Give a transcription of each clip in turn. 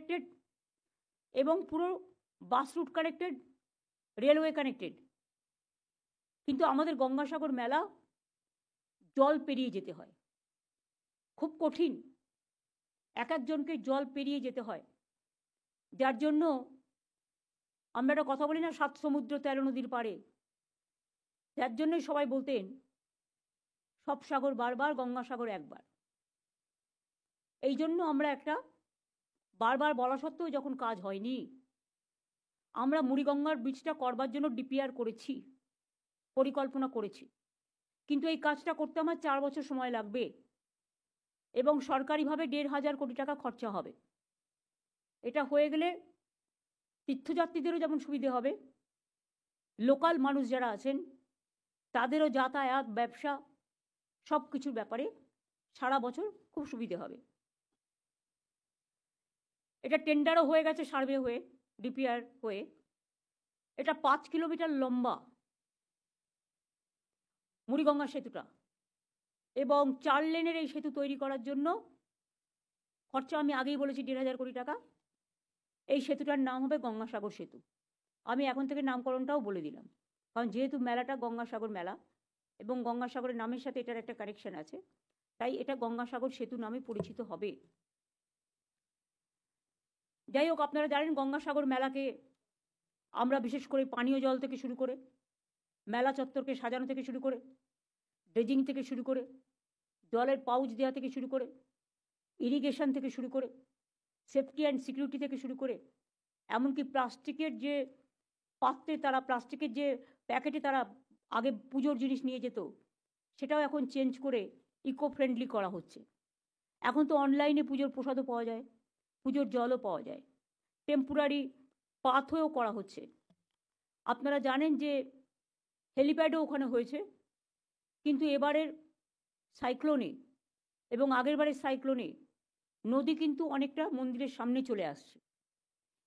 Connected এবং পুরো bus route connected, railway connected. কিন্তু আমাদের গঙ্গাসাগর মেলা জল পেরিয়ে যেতে হয়, খুব কঠিন, এক একজনকে জল পেরিয়ে যেতে হয়, যার জন্য আমরা একটা কথা বলি না, 7 সমুদ্র 13 নদীর পাড়ে, যার জন্যই সবাই বলতেন সব সাগর বারবার, গঙ্গাসাগর একবার। এই জন্য আমরা একটা বারবার বলা সত্ত্বেও যখন কাজ হয়নি, আমরা মুড়িগঙ্গার ব্রিজটা করবার জন্য ডিপিআর করেছি, পরিকল্পনা করেছি, কিন্তু এই কাজটা করতে আমার 4 বছর সময় লাগবে এবং সরকারিভাবে 1,500 কোটি টাকা খরচা হবে। এটা হয়ে গেলে তীর্থযাত্রীদেরও যেমন সুবিধে হবে, লোকাল মানুষ যারা আছেন তাদেরও যাতায়াত, ব্যবসা, সব কিছুর ব্যাপারে সারা বছর খুব সুবিধে হবে। এটা টেন্ডারও হয়ে গেছে, সার্ভে হয়ে, ডিপিআর হয়ে। এটা 5 কিলোমিটার লম্বা মুড়িগঙ্গা সেতুটা, এবং 4 লেনের এই সেতু তৈরি করার জন্য খরচা আমি আগেই বলেছি 1,500 কোটি টাকা। এই সেতুটার নাম হবে গঙ্গাসাগর সেতু। আমি এখন থেকে নামকরণটাও বলে দিলাম, কারণ যেহেতু মেলাটা গঙ্গাসাগর মেলা এবং গঙ্গাসাগরের নামের সাথে এটার একটা কানেকশন আছে, তাই এটা গঙ্গাসাগর সেতু নামে পরিচিত হবে। যাই হোক, আপনারা জানেন গঙ্গাসাগর মেলাকে আমরা বিশেষ করে পানীয় জল থেকে শুরু করে, মেলা চত্বরকে সাজানো থেকে শুরু করে, ড্রেজিং থেকে শুরু করে, জলের পাউচ দেওয়া থেকে শুরু করে, ইরিগেশন থেকে শুরু করে, সেফটি অ্যান্ড সিকিউরিটি থেকে শুরু করে, এমনকি প্লাস্টিকের যে পাত্রে তারা, প্লাস্টিকের যে প্যাকেটে তারা আগে পুজোর জিনিস নিয়ে যেত, সেটাও এখন চেঞ্জ করে ইকো ফ্রেন্ডলি করা হচ্ছে। এখন তো অনলাইনে পুজোর প্রসাদও পাওয়া যায়, পুজোর জলও পাওয়া যায়, টেম্পোরারি পাথওয়েও করা হচ্ছে। আপনারা জানেন যে হেলিপ্যাডও ওখানে হয়েছে, কিন্তু এবারের সাইক্লোনে এবং আগেরবারের সাইক্লোনে নদী কিন্তু অনেকটা মন্দিরের সামনে চলে আসছে।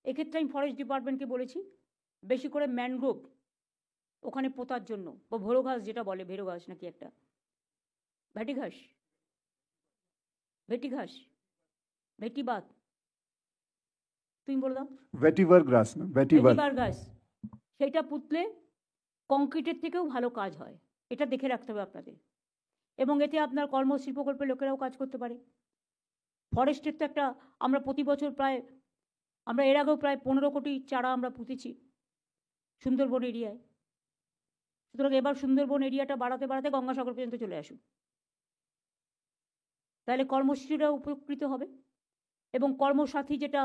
এক্ষেত্রে আমি ফরেস্ট ডিপার্টমেন্টকে বলেছি বেশি করে ম্যানগ্রোভ ওখানে পোতার জন্য, বা ভেড়ো ঘাস যেটা বলে, ভেড়ো ঘাস নাকি একটা, ভেটি ঘাস, ভেটি ঘাস, ভেটিবাত, তুমি বলে দাও। ভেটিভার গ্রাস, না ভেটিভার ঘাস, সেইটা পুতলে কংক্রিটের থেকেও ভালো কাজ হয়। এটা দেখে রাখতে হবে আপনাদের, এবং এতে আপনার কর্মশিল্প প্রকল্পের লোকেরাও কাজ করতে পারে। ফরেস্টের তো একটা, আমরা প্রতি বছর প্রায়, আমরা এর আগেও প্রায় 15 কোটি চারা আমরা পুঁতেছি সুন্দরবন এরিয়ায়। সুতরাং এবার সুন্দরবন এরিয়াটা বাড়াতে বাড়াতে গঙ্গাসাগর পর্যন্ত চলে আসুন, তাহলে কর্মসূচিরা উপকৃত হবে। এবং কর্মসাথী যেটা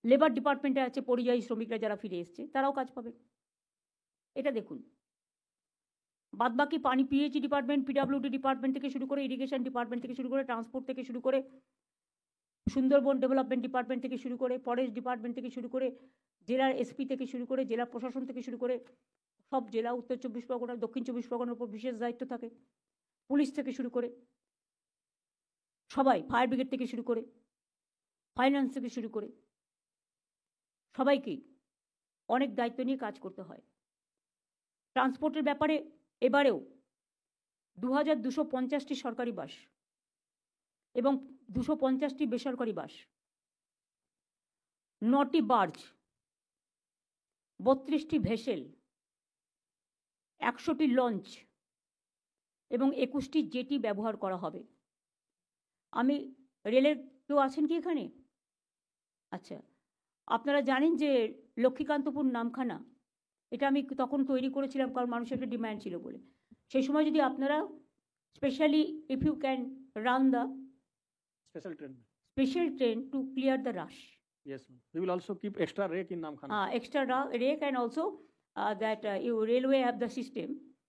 লেবার ডিপার্টমেন্টে আছে, পরিযায়ী শ্রমিকরা যারা ফিরে এসছে তারাও কাজ পাবে। এটা দেখুন, বাদবাকি পানি, পিএইচই ডিপার্টমেন্ট, পিডাব্লিউডি ডিপার্টমেন্ট থেকে শুরু করে, ইরিগেশন ডিপার্টমেন্ট থেকে শুরু করে, ট্রান্সপোর্ট থেকে শুরু করে, সুন্দরবন ডেভেলপমেন্ট ডিপার্টমেন্ট থেকে শুরু করে, ফরেস্ট ডিপার্টমেন্ট থেকে শুরু করে, জেলার এসপি থেকে শুরু করে, জেলা প্রশাসন থেকে শুরু করে, সব জেলা, উত্তর 24 পরগনা, দক্ষিণ 24 পরগনার উপর বিশেষ দায়িত্ব থাকে, পুলিশ থেকে শুরু করে সবাই, ফায়ার ব্রিগেড থেকে শুরু করে, ফাইন্যান্স থেকে শুরু করে, সবাইকেই অনেক দায়িত্ব নিয়ে কাজ করতে হয়। ট্রান্সপোর্টের ব্যাপারে এবারেও 2250টি সরকারি বাস এবং 250টি বেসরকারি বাস, 9টি বার্জ, 32টি ভেসেল, 100টি লঞ্চ এবং 21টি জেটি ব্যবহার করা হবে। আমি রেলের কেউ আছেন কি এখানে? আচ্ছা, আপনারা জানেন যে লক্ষ্মীকান্তপুর নামখানা, এটা আমি তখন তৈরি করেছিলাম কারণ মানুষের একটা ডিম্যান্ড ছিল বলে। সেই সময় যদি আপনারা specially if you can run the special train to clear the rush. Yes, ma'am. We will also keep extra rake in Namkhana. Extra rake, and also that you railway have the system.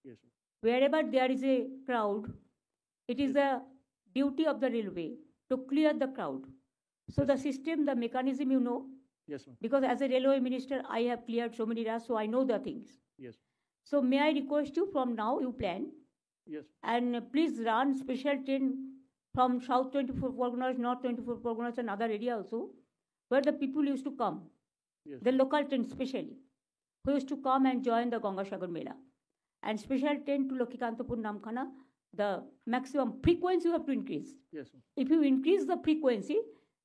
Yes, ma'am. Wherever there is a crowd, it is the duty of the railway to clear the crowd. So the system, the mechanism, you know. Yes, ma'am. Because as a railway minister, I have cleared so many rush, so I know the things. Yes. So may I request you, from now you plan. Yes. And please run special train from South 24 Parganas, North 24 Parganas, and other area also, where the people used to come. Yes. The local train specially, who used to come and join the Gangasagar Mela. And special train to Lockhikantapur Namkhana, the maximum frequency you have to increase. Yes, ma'am. If you increase the frequency,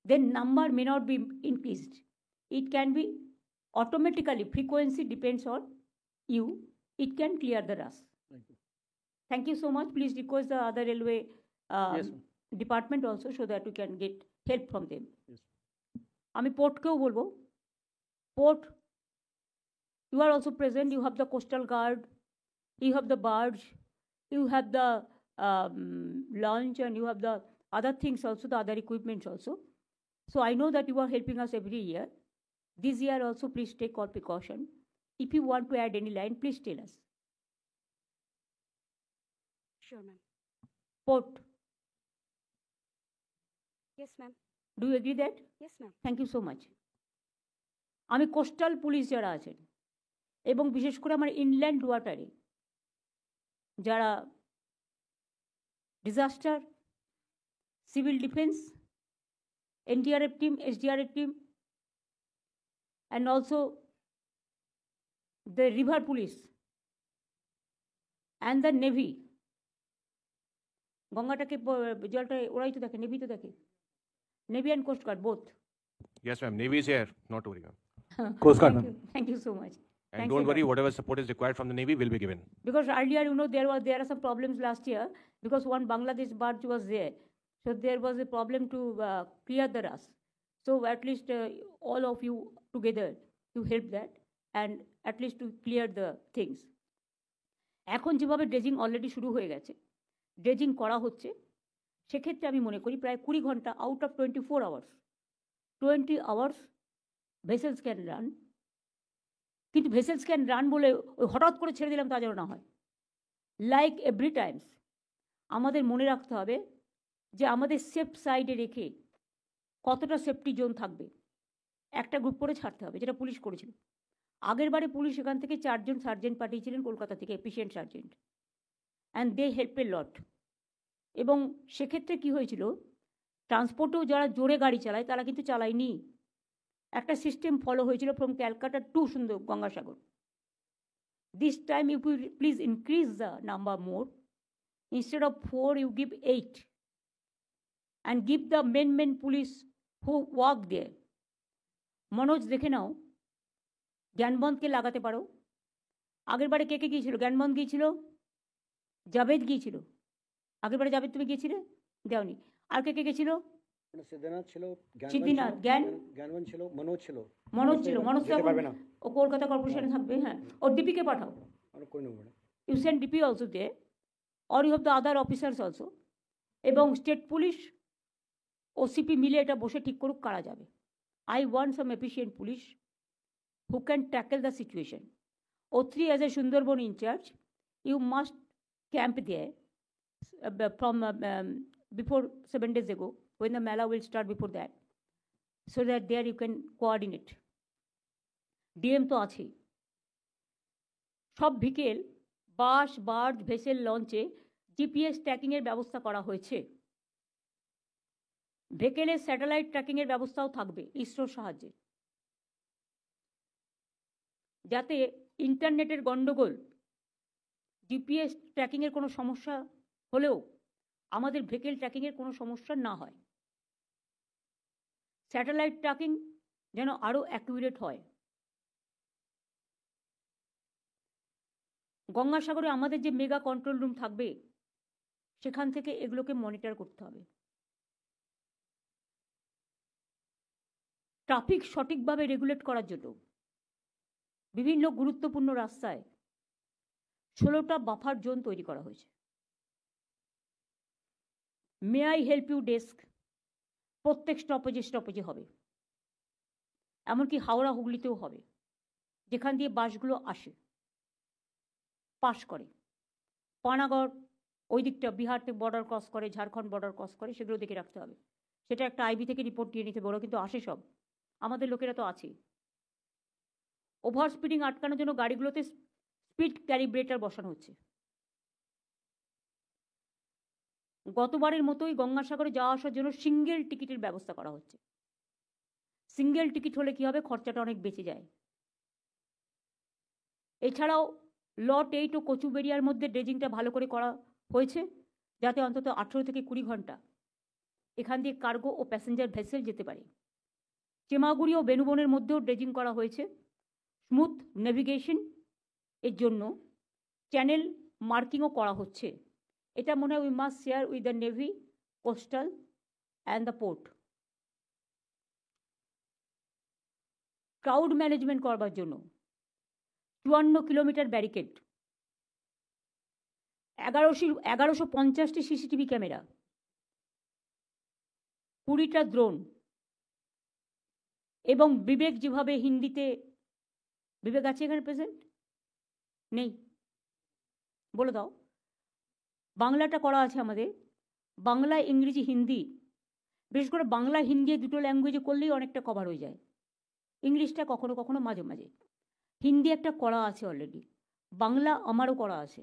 then number may not be increased. It can be automatically, frequency depends on you. It can clear the rust. Thank you. Thank you so much. Please request the other railway Yes, ma'am. department also so that we can get help from them. Yes. আমি পোর্টকেও বলবো, port, you are also present. You have the coastal guard, you have the barge, you have the launch, and you have the other things also, the other equipments also. So I know that you are helping us every year. This year also, please take all precaution. If you want to add any line, please tell us. Sure, ma'am. Port, Yes, ma'am. do you agree that? Yes, ma'am. Thank you so much. আমি coastal police যারা আছেন এবং বিশেষ করে আমার inland ওয়াটারে যারা disaster, civil defence, NDRF team, SDRF team, and also the river police and the navy, গঙ্গাটাকে জলটা ওরাই তো দেখে, নেভি তো দেখে, navy and coast guard both. Yes, ma'am. Navy is here. Not to worry, ma'am. Coast Guard, Thank ma'am. you. Thank you so much. And Thanks don't a worry, lot. whatever support is required from the Navy will be given. Because earlier, there are some problems last year because one Bangladesh barge was there, so there was a problem to clear the rust. So at least all of you together to help that and at least to clear the things. এখন যেভাবে dredging already শুরু হয়ে গেছে, dredging করা হচ্ছে, সেক্ষেত্রে আমি মনে করি প্রায় 20 ঘন্টা out of 24 hours, 20 hours vessels can run. কিন্তু ভেসেলস ক্যান রান বলে ওই হঠাৎ করে ছেড়ে দিলাম তা যেন না হয়। লাইক এভরি টাইমস আমাদের মনে রাখতে হবে যে আমাদের সেফ সাইডে রেখে কতটা সেফটি জোন থাকবে একটা গ্রুপ করে ছাড়তে হবে, যেটা পুলিশ করেছিল। আগের বারে পুলিশ এখান থেকে 4 জন সার্জেন্ট পাঠিয়েছিলেন কলকাতা থেকে, efficient sergeant, and they help a lot. এবং সেক্ষেত্রে কি হয়েছিল, ট্রান্সপোর্টেও যারা জোরে গাড়ি চালায় তারা কিন্তু চালায়নি, একটা সিস্টেম ফলো হয়েছিল ফ্রম ক্যালকাটা টু সুন্দর Gangasagar. This time you please increase the number more, instead of 4 you give 8 and give the men police who work there. Manoj দেখে নাও, জ্ঞানবন্তকে লাগাতে পারো। আগের বারে কে কে গিয়েছিল? জ্ঞানবন্ত গিয়েছিল, জাভেদ গিয়েছিল। আগের বারে জাভেদ তুমি গিয়েছিলে? দেওনি। আর কে কে গেছিল? সিদ্ধার্থ ছিল, সিদ্ধিনাথ, জ্ঞানবন্ত ছিল, মনোজ ছিল। মনোজ ছিল। মনোজ তো যেতে এখন পারবে না। ও কলকাতা কর্পোরেশনে থাকবে। হ্যাঁ, ওর ডিপিকে পাঠাও। আমরা করে নেবো madam. You send DP also there, or you have the other officers also. এবং স্টেট পুলিশ ওসিপি মিলে এটা বসে ঠিক করুক কারা যাবে। I want some efficient police who can tackle the situation. O3 as a Sundarban in charge, you must camp there from before 7 days ago, when the Mela will start before that, so that there you can coordinate. DM তো আছেই। সব বিকেল বাস, barge, vessel, লঞ্চে GPS ট্র্যাকিংয়ের ব্যবস্থা করা হয়েছে। ভেকেলে satellite ট্র্যাকিংয়ের ব্যবস্থাও থাকবে ইসরোর সাহায্যে, যাতে ইন্টারনেটের গণ্ডগোল, জিপিএস ট্র্যাকিংয়ের কোনো সমস্যা হলেও আমাদের ভেকেল ট্র্যাকিংয়ের কোনো সমস্যা না হয়। স্যাটেলাইট ট্র্যাকিং যেন আরও অ্যাকুরেট হয়। গঙ্গাসাগরে আমাদের যে মেগা কন্ট্রোল রুম থাকবে, সেখান থেকে এগুলোকে মনিটর করতে হবে। ট্রাফিক সঠিকভাবে রেগুলেট করার জন্য বিভিন্ন গুরুত্বপূর্ণ রাস্তায় 16টা বাফার জোন তৈরি করা হয়েছে। May I help you desk প্রত্যেক স্টপেজে হবে, এমনকি হাওড়া হুগলিতেও হবে, যেখান দিয়ে বাসগুলো আসে, পাস করে। পানাগড় ওই দিকটা বিহার থেকে বর্ডার ক্রস করে, ঝাড়খণ্ড বর্ডার ক্রস করে, সেগুলো দেখে রাখতে হবে। সেটা একটা আইবি থেকে রিপোর্ট দিয়ে নিতে বড়, কিন্তু আসে সব, আমাদের লোকেরা তো আছেই। ওভার স্পিডিং আটকানোর জন্য গাড়িগুলোতে স্পিড ক্যালিব্রেটার বসানো হচ্ছে। গতবারের মতোই গঙ্গাসাগরে যাওয়া আসার জন্য সিঙ্গেল টিকিটের ব্যবস্থা করা হচ্ছে। সিঙ্গেল টিকিট হলে কি হবে, খরচাটা অনেক বেঁচে যায়। এছাড়াও লট 8 ও কচুবেড়িয়ার মধ্যে ড্রেজিংটা ভালো করে করা হয়েছে, যাতে অন্তত 18 থেকে 20 ঘন্টা এখান দিয়ে কার্গো ও প্যাসেঞ্জার ভেসেল যেতে পারে। চেমাগুড়ি ও বেনুবনের মধ্যেও ড্রেজিং করা হয়েছে। স্মুথ নেভিগেশন এর জন্য চ্যানেল মার্কিংও করা হচ্ছে। এটা মনে হয় we must share with the navy, coastal and the port. Crowd management করবার জন্য 54 কিলোমিটার ব্যারিকেড, 1150টি সিসিটিভি ক্যামেরা, 20টা ড্রোন এবং বিবেক, যেভাবে হিন্দিতে, বিবেক আছে এখানে প্রেজেন্ট? নেই, বলে দাও। বাংলাটা করা আছে আমাদের, বাংলা, ইংরেজি, হিন্দি। বিশেষ করে বাংলা হিন্দি দুটো ল্যাঙ্গুয়েজে করলেই অনেকটা কভার হয়ে যায়। ইংলিশটা কখনো কখনো মাঝে মাঝে। হিন্দি একটা করা আছে অলরেডি, বাংলা আমারও করা আছে,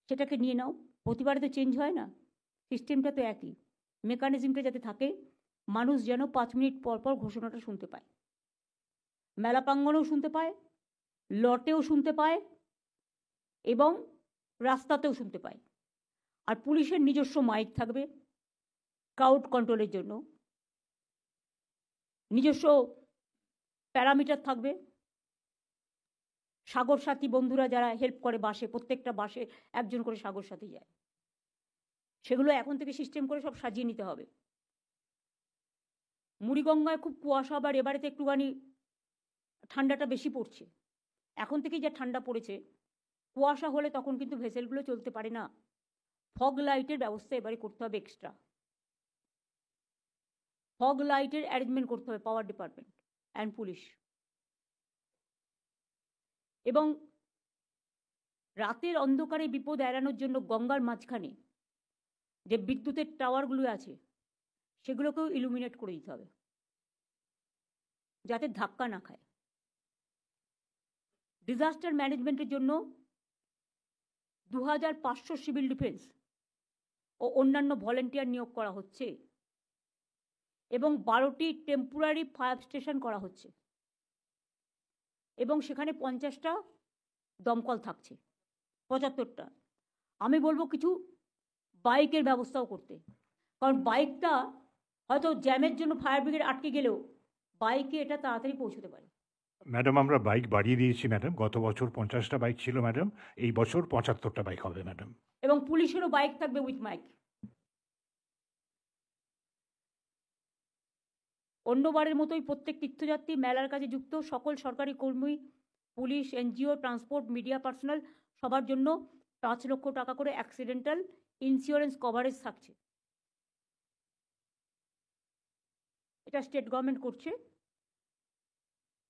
সেটাকে নিয়ে নাও। প্রতিবারে তো চেঞ্জ হয় না, সিস্টেমটা তো একই। মেকানিজমটা যাতে থাকে, মানুষ যেন 5 মিনিট পর পর ঘোষণাটা শুনতে পায়, মেলা প্রাঙ্গণেও শুনতে পায়, লটেও শুনতে পায় এবং রাস্তাতেও শুনতে পায়। আর পুলিশের নিজস্ব মাইক থাকবে ক্রাউড কন্ট্রোলের জন্য, নিজস্ব প্যারামিটার থাকবে। সাগর সাথী বন্ধুরা যারা হেল্প করে বাসে, প্রত্যেকটা বাসে একজন করে সাগর সাথী যায়, সেগুলো এখন থেকে সিস্টেম করে সব সাজিয়ে নিতে হবে। মুড়িগঙ্গায় খুব কুয়াশা, আবার এবারেতে একটুখানি ঠান্ডাটা বেশি পড়ছে। এখন থেকেই যা ঠান্ডা পড়েছে, কুয়াশা হলে তখন কিন্তু ভেসেলগুলো চলতে পারে না। ফগ লাইটের ব্যবস্থা এবারে করতে হবে এক্সট্রা। ফগ লাইটের অ্যারেঞ্জমেন্ট করতে হবে পাওয়ার ডিপার্টমেন্ট অ্যান্ড পুলিশ। এবং রাতের অন্ধকারে বিপদ এড়ানোর জন্য গঙ্গার মাঝখানে যে বিদ্যুতের টাওয়ারগুলো আছে সেগুলোকেও ইলুমিনেট করে দিতে হবে, যাতে ধাক্কা না খায়। ডিজাস্টার ম্যানেজমেন্টের জন্য 2500 সিভিল ডিফেন্স ও অন্যান্য ভলেন্টিয়ার নিয়োগ করা হচ্ছে এবং 12টি টেম্পোরারি ফায়ার স্টেশন করা হচ্ছে এবং সেখানে 50টা দমকল থাকছে, 75টা। আমি বলবো কিছু বাইকের ব্যবস্থাও করতে, কারণ বাইকটা হয়তো জ্যামের জন্য ফায়ার ব্রিগেড আটকে গেলেও বাইকে এটা তাড়াতাড়ি পৌঁছতে পারে। ম্যাডাম, আমরা বাইক বাড়িয়ে দিয়েছি ম্যাডাম। গত বছর 50টা বাইক ছিল ম্যাডাম, এই বছর 75টা বাইক হবে ম্যাডাম। এবং পুলিশেরও বাইক থাকবে উইথ মাইক। অন্যবারের মতোই প্রত্যেক তীর্থযাত্রী, মেলার কাজে যুক্ত সকল সরকারি কর্মী, police, NGO, transport, media personal সবার জন্য 5 লক্ষ টাকা করে অ্যাক্সিডেন্টাল ইন্স্যুরেন্স কভারেজ থাকছে। এটা স্টেট গভর্নমেন্ট করছে।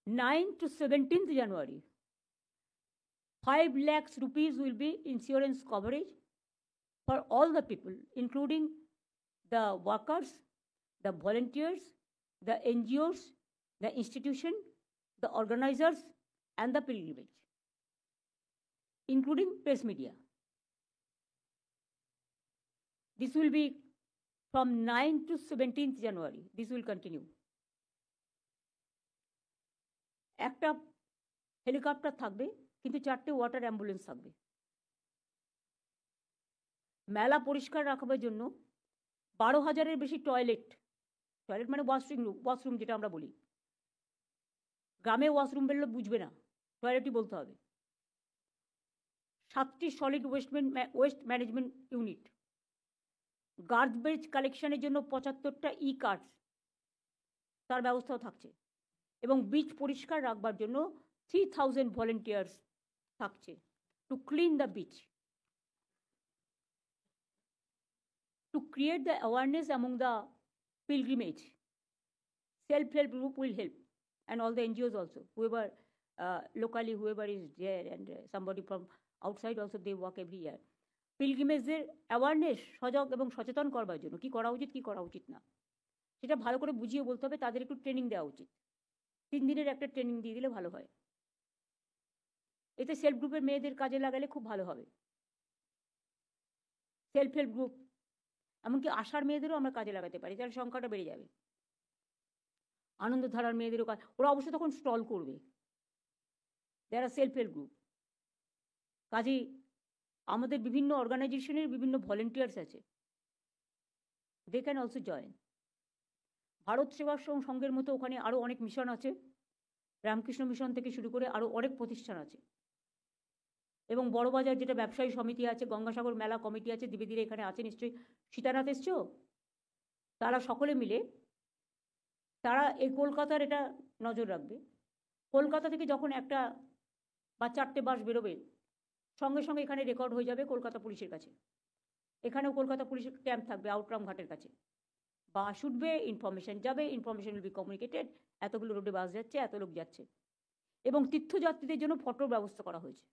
9 to 17th January, 5 lakhs rupees will be insurance coverage for all the people, including the workers, the volunteers, the NGOs, the institution, the organizers, and the pilgrimage, including press media. This will be from 9 to 17th January. This will continue. একটা helicopter থাকবে, কিন্তু 4টে water ambulance থাকবে। মেলা পরিষ্কার রাখবার জন্য 12,000-এর বেশি toilet মানে ওয়াশরুম যেটা আমরা বলি, গ্রামে ওয়াশরুম বললে বুঝবে না, টয়লেটই বলতে হবে। 7টি solid waste management unit, garbage কালেকশনের জন্য 75টা কার্টস, তার ব্যবস্থাও থাকছে। এবং বিচ পরিষ্কার রাখবার জন্য 3000 ভলেন্টিয়ার্স থাকছে to clean the beach. To create the awareness among the pilgrimage, self-help group will help, and all the NGOs also, whoever locally, whoever is there, and somebody from outside also, they work every year. পিলগ্রিমেজদের awareness, সজাগ এবং সচেতন করবার জন্য কী করা উচিত, কী করা উচিত না, সেটা ভালো করে বুঝিয়ে বলতে হবে। তাদের একটু ট্রেনিং দেওয়া উচিত। 3 দিনের একটা ট্রেনিং দিয়ে দিলে ভালো হয়। এতে সেলফ গ্রুপের মেয়েদের কাজে লাগালে খুব ভালো হবে। সেলফ হেল্প গ্রুপ, এমনকি আশার মেয়েদেরও আমরা কাজে লাগাতে পারি, তাহলে সংখ্যাটা বেড়ে যাবে। আনন্দধারার মেয়েদেরও কাজ, ওরা অবশ্য তখন স্টল করবে। যারা সেলফ হেল্প গ্রুপ, কাজেই আমাদের বিভিন্ন অর্গানাইজেশনের বিভিন্ন ভলেন্টিয়ার্স আছে, they can also join. Bharat Sevashram সংঘের মতো ওখানে আরও অনেক মিশন আছে, রামকৃষ্ণ মিশন থেকে শুরু করে আরও অনেক প্রতিষ্ঠান আছে। এবং বড়বাজার যেটা ব্যবসায়ী সমিতি আছে, গঙ্গাসাগর মেলা কমিটি আছে, ধীরে ধীরে এখানে আছে নিশ্চয়ই। সীতানাথ এসছো? তারা সকলে মিলে তারা এই কলকাতার এটা নজর রাখবে। কলকাতা থেকে যখন একটা বা 4টে বাস বেরোবে, সঙ্গে সঙ্গে এখানে রেকর্ড হয়ে যাবে কলকাতা পুলিশের কাছে। এখানেও কলকাতা পুলিশের ক্যাম্প থাকবে আউটরাম ঘাটের কাছে। বাস উঠবে, ইনফরমেশন যাবে, ইনফরমেশন উইল বি কমিউনিকেটেড, এতগুলো রোডে বাস যাচ্ছে, এত লোক যাচ্ছে। এবং তীর্থযাত্রীদের জন্য ফটোর ব্যবস্থা করা হয়েছে,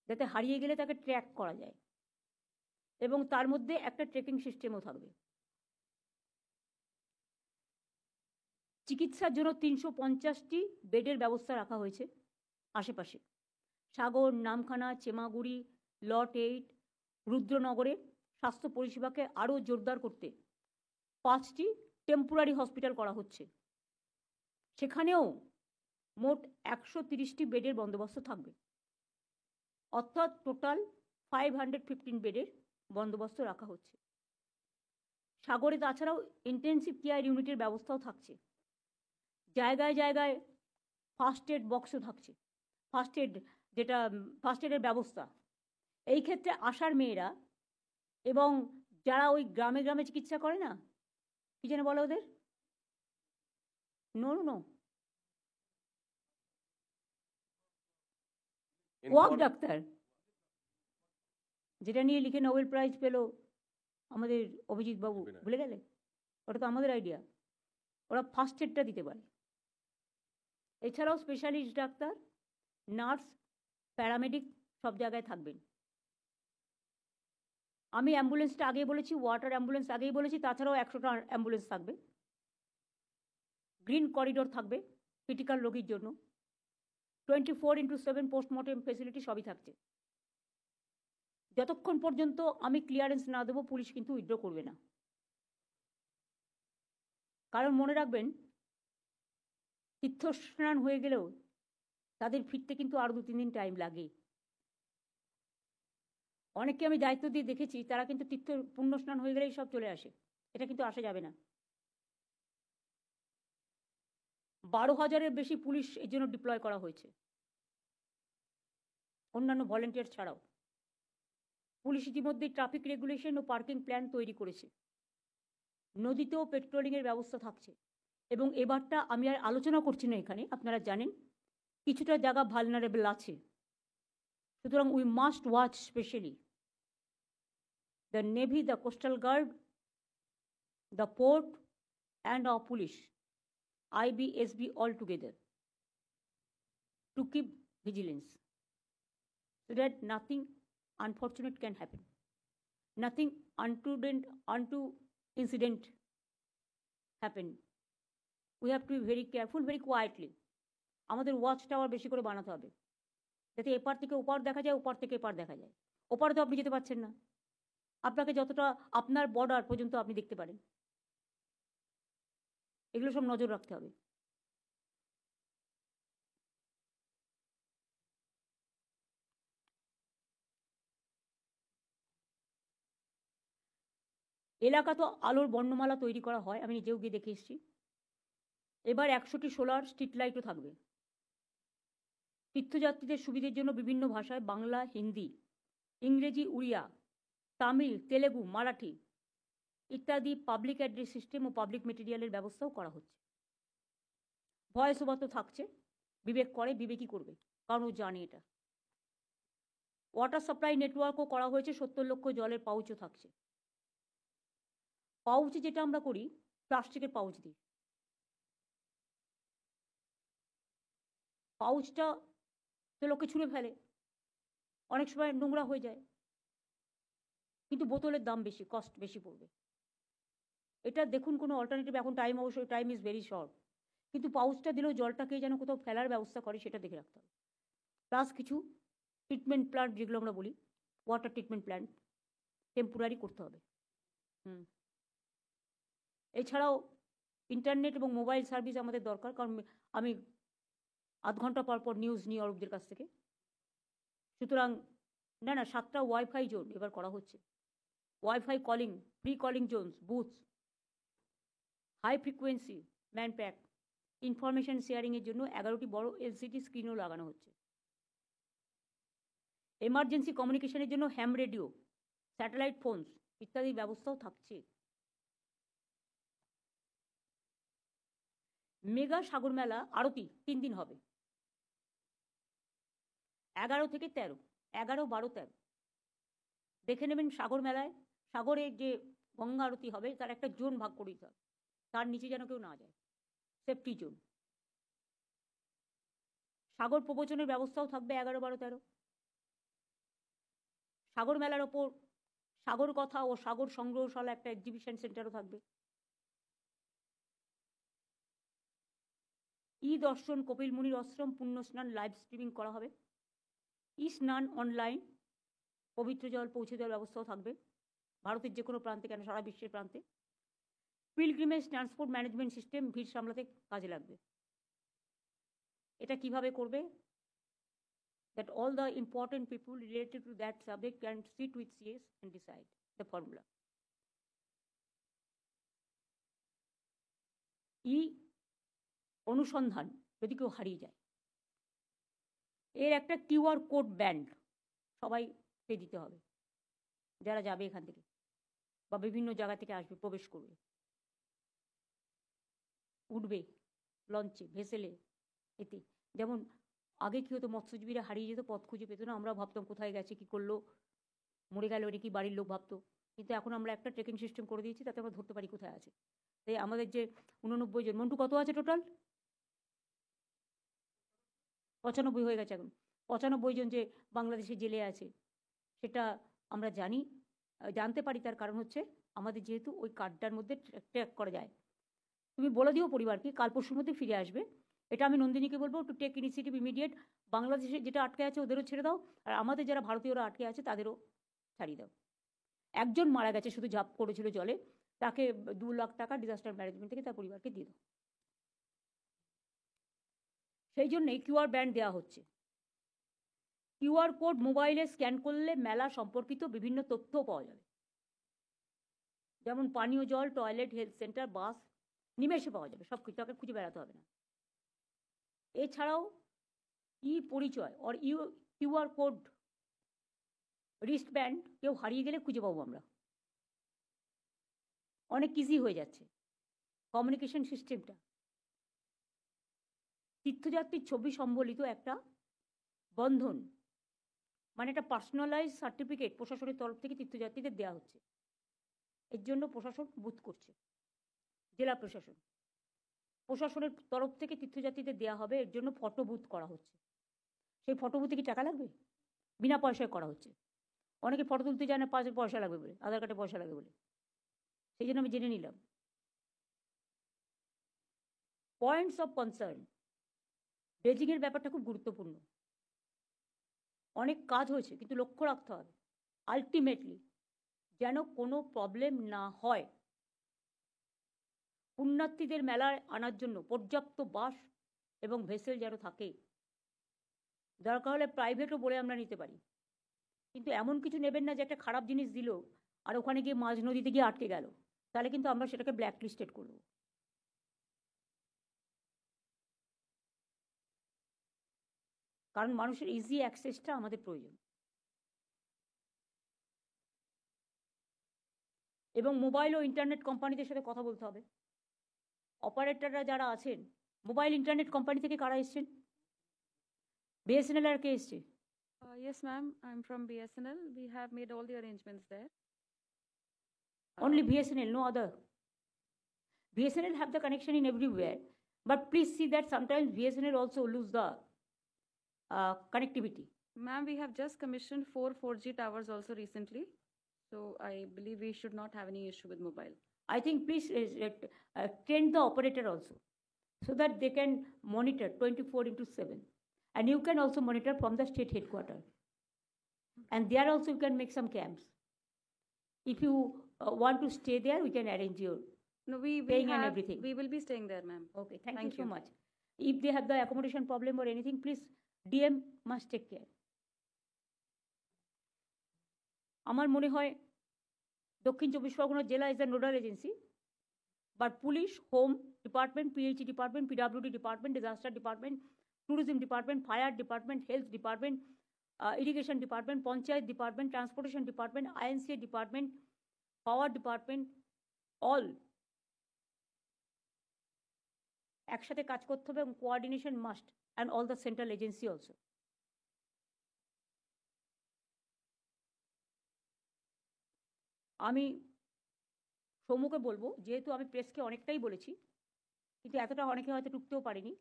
যাতে হারিয়ে গেলে তাকে ট্র্যাক করা যায়। এবং তার মধ্যে একটা ট্রেকিং সিস্টেমও থাকবে। চিকিৎসার জন্য 350টি বেডের ব্যবস্থা রাখা হয়েছে আশেপাশে। সাগর, নামখানা, চেমাগুড়ি, লট 8, রুদ্রনগরে স্বাস্থ্য পরিষেবাকে আরও জোরদার করতে 5টি টেম্পোরারি হসপিটাল করা হচ্ছে। সেখানেও মোট 130টি বেডের বন্দোবস্ত থাকবে, অর্থাৎ টোটাল 515 বেডের বন্দোবস্ত রাখা হচ্ছে। সাগরে তাছাড়াও ইন্টেন্সিভ কেয়ার ইউনিটের ব্যবস্থাও থাকছে। জায়গায় জায়গায় ফার্স্ট এড বক্সও থাকছে, ফার্স্ট এডের ব্যবস্থা। এই ক্ষেত্রে আশার মেয়েরা এবং যারা ওই গ্রামে গ্রামে চিকিৎসা করে না, কি যেন বলে ওদের, নো ওয়াক ডাক্তার, যেটা নিয়ে লিখে নোবেল প্রাইজ পেল আমাদের অভিজিৎ বাবু, ভুলে গেলে? ওটা তো আমাদের আইডিয়া। ওরা ফার্স্ট এডটা দিতে পারে। এছাড়াও স্পেশালিস্ট ডাক্তার, নার্স, প্যারামেডিক সব জায়গায় থাকবেন। আমি অ্যাম্বুলেন্সটা আগেই বলেছি, ওয়াটার অ্যাম্বুলেন্স আগেই বলেছি, তাছাড়াও 100টা অ্যাম্বুলেন্স থাকবে। গ্রিন করিডোর থাকবে ক্রিটিক্যাল রোগীর জন্য। 24x7 পোস্টমর্টেম ফেসিলিটি সবই থাকছে। যতক্ষণ পর্যন্ত আমি ক্লিয়ারেন্স না দেবো, পুলিশ কিন্তু উইথড্র করবে না। কারণ মনে রাখবেন, তীর্থস্নান হয়ে গেলেও তাদের ফিরতে কিন্তু আরও 2-3 দিন টাইম লাগে। অনেককে আমি দায়িত্ব দিয়ে দেখেছি, তারা কিন্তু পুণ্যস্নান হয়ে গেলেই সব চলে আসে। এটা কিন্তু আসা যাবে না। 12,000-এর বেশি পুলিশ এর জন্য ডিপ্লয় করা হয়েছে, অন্যান্য ভলেন্টিয়ার ছাড়াও। পুলিশ ইতিমধ্যে ট্রাফিক রেগুলেশন ও পার্কিং প্ল্যান তৈরি করেছে। নদীতেও পেট্রোলিংয়ের ব্যবস্থা থাকছে। এবং এবারটা আমি আর আলোচনা করছি না এখানে, আপনারা জানেন কিছুটা জায়গা ভালনারেবল আছে। সুতরাং we must watch specially the navy, the coastal guard, the port and our police, IBSB all together, to keep vigilance so that nothing unfortunate can happen, nothing unto incident happen. We have to be very careful, very quietly. আমাদের watch tower বেশি করে বানাতে হবে, যাতে এপার থেকে ওপার দেখা যায়, ওপার থেকে এপার দেখা যায়। ওপারে তো আপনি যেতে পারছেন না, আপনাকে যতটা আপনার বর্ডার পর্যন্ত আপনি দেখতে পারেন। এগুলো সব নজর রাখতে হবে। এলাকা তো আলোর বর্ণমালা তৈরি করা হয়, আমি নিজেও গিয়ে দেখে এসেছি। এবার 100টি সোলার স্ট্রিট লাইটও থাকবে। তীর্থযাত্রীদের সুবিধের জন্য বিভিন্ন ভাষায় বাংলা, হিন্দি, ইংরেজি, উড়িয়া, তামিল, তেলেগু, মারাঠি ইত্যাদি পাবলিক অ্যাড্রেস সিস্টেম ও পাবলিক মেটেরিয়ালের ব্যবস্থাও করা হচ্ছে। ভয়েস ওভার তো থাকছে, বিবেক করে, বিবেকই করবে, কারণ ও জানে এটা। ওয়াটার সাপ্লাই নেটওয়ার্কও করা হয়েছে, 70 লক্ষ জলের পাউচও থাকছে। পাউচ যেটা আমরা করি প্লাস্টিকের পাউচ দিয়ে, পাউচটা তো লোকে ছুঁড়ে ফেলে, অনেক সময় নোংরা হয়ে যায়, কিন্তু বোতলের দাম বেশি, কস্ট বেশি পড়বে। এটা দেখুন কোনো অল্টারনেটিভ, এখন টাইম অবশ্যই টাইম ইজ ভেরি শর্ট, কিন্তু পাউচটা দিলেও জলটাকে যেন কোথাও ফেলার ব্যবস্থা করে সেটা দেখে রাখতে হবে। প্লাস কিছু ট্রিটমেন্ট প্ল্যান্ট, যেগুলো আমরা বলি ওয়াটার ট্রিটমেন্ট প্ল্যান্ট, টেম্পোরারি করতে হবে। এছাড়াও ইন্টারনেট এবং মোবাইল সার্ভিস আমাদের দরকার, কারণ আমি আধ ঘন্টা পর পর নিউজ নিই অরূপদের কাছ থেকে। সুতরাং না 7টা ওয়াইফাই জোন এবার করা হচ্ছে, wifi calling, pre calling zones, booths, high frequency man pack information শেয়ারিংয়ের জন্য 11টি বড় এলসিডি স্ক্রিনও লাগানো হচ্ছে। এমার্জেন্সি কমিউনিকেশনের জন্য হ্যাম রেডিও, স্যাটেলাইট ফোনস ইত্যাদি ব্যবস্থাও থাকছে। মেগা সাগর মেলা আরতি 3 দিন হবে, 11 থেকে 13, 11, 12, 13। দেখে নেবেন সাগর মেলায় সাগরে যে গঙ্গা আরতি হবে তার একটা জোন ভাগ করে দিতে হবে, তার নিচে যেন কেউ না যায়, সেফটি জোন। সাগর প্রবচনের ব্যবস্থাও থাকবে 11, 12, 13। সাগর মেলার ওপর সাগর কথা ও সাগর সংগ্রহশালা একটা এক্সিবিশন সেন্টারও থাকবে। ই দর্শন কপিল মুনির আশ্রম পুণ্য স্নান লাইভ স্ট্রিমিং করা হবে। ই স্নান অনলাইন পবিত্র জল পৌঁছে দেওয়ার ব্যবস্থাও থাকবে ভারতের যে কোনো প্রান্তে, কেন সারা বিশ্বের প্রান্তে। পিলগ্রিমেজ ট্রান্সপোর্ট ম্যানেজমেন্ট সিস্টেম ভিড় সামলাতে কাজে লাগবে। এটা কিভাবে করবে? That all the important people related to that subject can sit with CS and decide the formula. ই অনুসন্ধান যদি কেউ হারিয়ে যায়, এর একটা কিউআর কোড ব্যান্ড সবাইকে দিতে হবে যারা যাবে এখান থেকে বা বিভিন্ন জায়গা থেকে আসবে, প্রবেশ করবে, উঠবে লঞ্চে, ভেসেলে। এতে যেমন আগে কী হতো, মৎস্যজীবীরা হারিয়ে যেত, পথ খুঁজে পেত না, আমরা ভাবতাম কোথায় গেছে, কী করলো, মরে গেল এটা কি বাড়ির লোক ভাবতো। কিন্তু এখন আমরা একটা ট্রেকিং সিস্টেম করে দিয়েছি, তাতে আমরা ধরতে পারি কোথায় আছে। তাই আমাদের যে 89 জন, মন্টু কত আছে টোটাল? 95 হয়ে গেছে এখন। 95 জন যে বাংলাদেশে জেলে আছে সেটা আমরা জানতে পারি। তার কারণ হচ্ছে আমাদের যেহেতু ওই কার্ডটার মধ্যে ট্র্যাক করা যায়। তুমি বলে দিও পরিবারকে কাল পরশুর মধ্যে ফিরে আসবে। এটা আমি নন্দিনীকে বলবো, টু টেক ইনিশিয়েটিভ ইমিডিয়েট। বাংলাদেশে যেটা আটকে আছে ওদেরও ছেড়ে দাও, আর আমাদের যারা ভারতীয়রা আটকে আছে তাদেরও ছাড়িয়ে দাও। একজন মারা গেছে শুধু ঝাঁপ করেছিল জলে, তাকে 2 লাখ টাকা ডিজাস্টার ম্যানেজমেন্ট থেকে তার পরিবারকে দিয়ে দাও। সেই জন্যই কিউআর ব্যান্ড দেওয়া হচ্ছে। কিউআর কোড মোবাইলে স্ক্যান করলে মেলা সম্পর্কিত বিভিন্ন তথ্যও পাওয়া যাবে, যেমন পানীয় জল, টয়লেট, হেলথ সেন্টার, বাস নিমেষে পাওয়া যাবে, সব কিছু তাকে খুঁজে বেড়াতে হবে না। এছাড়াও ই পরিচয় আর কিউআর কোড রিস্ট ব্যান্ড কেউ হারিয়ে গেলে খুঁজে পাবো আমরা, অনেক ইজি হয়ে যাচ্ছে কমিউনিকেশন সিস্টেমটা। তীর্থযাত্রীর ছবি সম্বলিত একটা বন্ধন, মানে একটা পার্সোনালাইজ সার্টিফিকেট প্রশাসনের তরফ থেকে তীর্থযাত্রীদের দেওয়া হচ্ছে। এর জন্য প্রশাসন বুথ করছে, জেলা প্রশাসনের তরফ থেকে তীর্থযাত্রীদের দেওয়া হবে। এর জন্য ফটো বুথ করা হচ্ছে। সেই ফটো বুথে কি টাকা লাগবে? বিনা পয়সায় করা হচ্ছে। অনেকে ফটো তুলতে যায় না, পয়সা লাগবে বলে, আধার কার্ডে পয়সা লাগবে বলে। সেই জন্য আমি জেনে নিলাম। পয়েন্টস অফ কনসার্ন, ড্রেজিংয়ের ব্যাপারটা খুব গুরুত্বপূর্ণ। অনেক কাজ হয়েছে, কিন্তু লক্ষ্য রাখতে হবে আলটিমেটলি যেন কোনো প্রবলেম না হয়। পুণ্যার্থীদের মেলায় আনার জন্য পর্যাপ্ত বাস এবং ভেসেল যেন থাকে। দরকার হলে প্রাইভেটও বলে আমরা নিতে পারি, কিন্তু এমন কিছু নেবেন না যে একটা খারাপ জিনিস দিল আর ওখানে গিয়ে মাঝ নদীতে গিয়ে আটকে গেল, তাহলে কিন্তু আমরা সেটাকে ব্ল্যাক লিস্টেড করব। কারণ মানুষের ইজি অ্যাক্সেসটা আমাদের প্রয়োজন। এবং মোবাইল ও ইন্টারনেট কোম্পানিদের সাথে কথা বলতে হবে। অপারেটররা যারা আছেন, মোবাইল ইন্টারনেট কোম্পানি থেকে কারা এসছেন? বিএসএনএল আর কে এসছে? Yes, ma'am. I'm from BSNL. We have made all the arrangements there. Only BSNL, no other. BSNL have the connection in everywhere, but please see that sometimes BSNL also lose the connectivity. Ma'am, we have just commissioned 4 4G towers also recently. So I believe we should not have any issue with mobile. I think please train the operator also, so that they can monitor 24/7. And you can also monitor from the state headquarters. And there also you can make some camps. If you want to stay there, we can arrange your No, we paying will and have, everything. we will be staying there, ma'am. Okay, thank Thank you so you. much. If they have the accommodation problem or anything, please DM must take care. আমার মনে হয় দক্ষিণ চব্বিশ পরগনা জেলা is the nodal agency. but police, home department, PH department, PWD department, disaster department, tourism department, fire department, health department, irrigation department, panchayat department, transportation department, INCA department, power department, all একসাথে কাজ করতে হবে এবং coordination must and all the central agency also. আমি সৌম্যকে বলবো, যেহেতু আমি প্রেসকে অনেকটাই বলেছি কিন্তু এতটা অনেকে হয়তো টুকতেও পারিনি,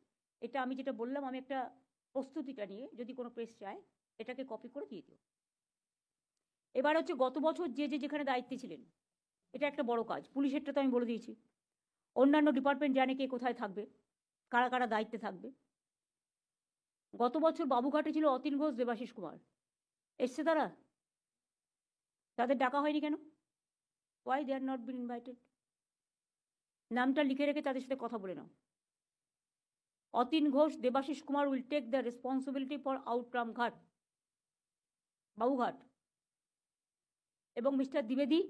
এটা আমি যেটা বললাম আমি একটা প্রস্তুতিটা নিয়ে যদি কোনো প্রেস চায় এটাকে কপি করে দিয়ে দিও। এবার হচ্ছে গত বছর যে যেখানে দায়িত্বে ছিলেন, এটা একটা বড় কাজ। পুলিশেরটা তো আমি বলে দিয়েছি, অন্যান্য ডিপার্টমেন্ট জানে কে কোথায় থাকবে, কারা কারা দায়িত্বে থাকবে। গত বছর বাবুঘাটে ছিল অতীন ঘোষ, দেবাশিস কুমার, এসছে তারা? তাদের ডাকা হয়নি কেন? Why they are not been invited? নামটা লিখে রেখে তাদের সাথে কথা বলে নাও। Atin Ghosh, Debashis Kumar will take the responsibility for Outram Ghat, Babughat, এবং মিস্টার দ্বিবেদী,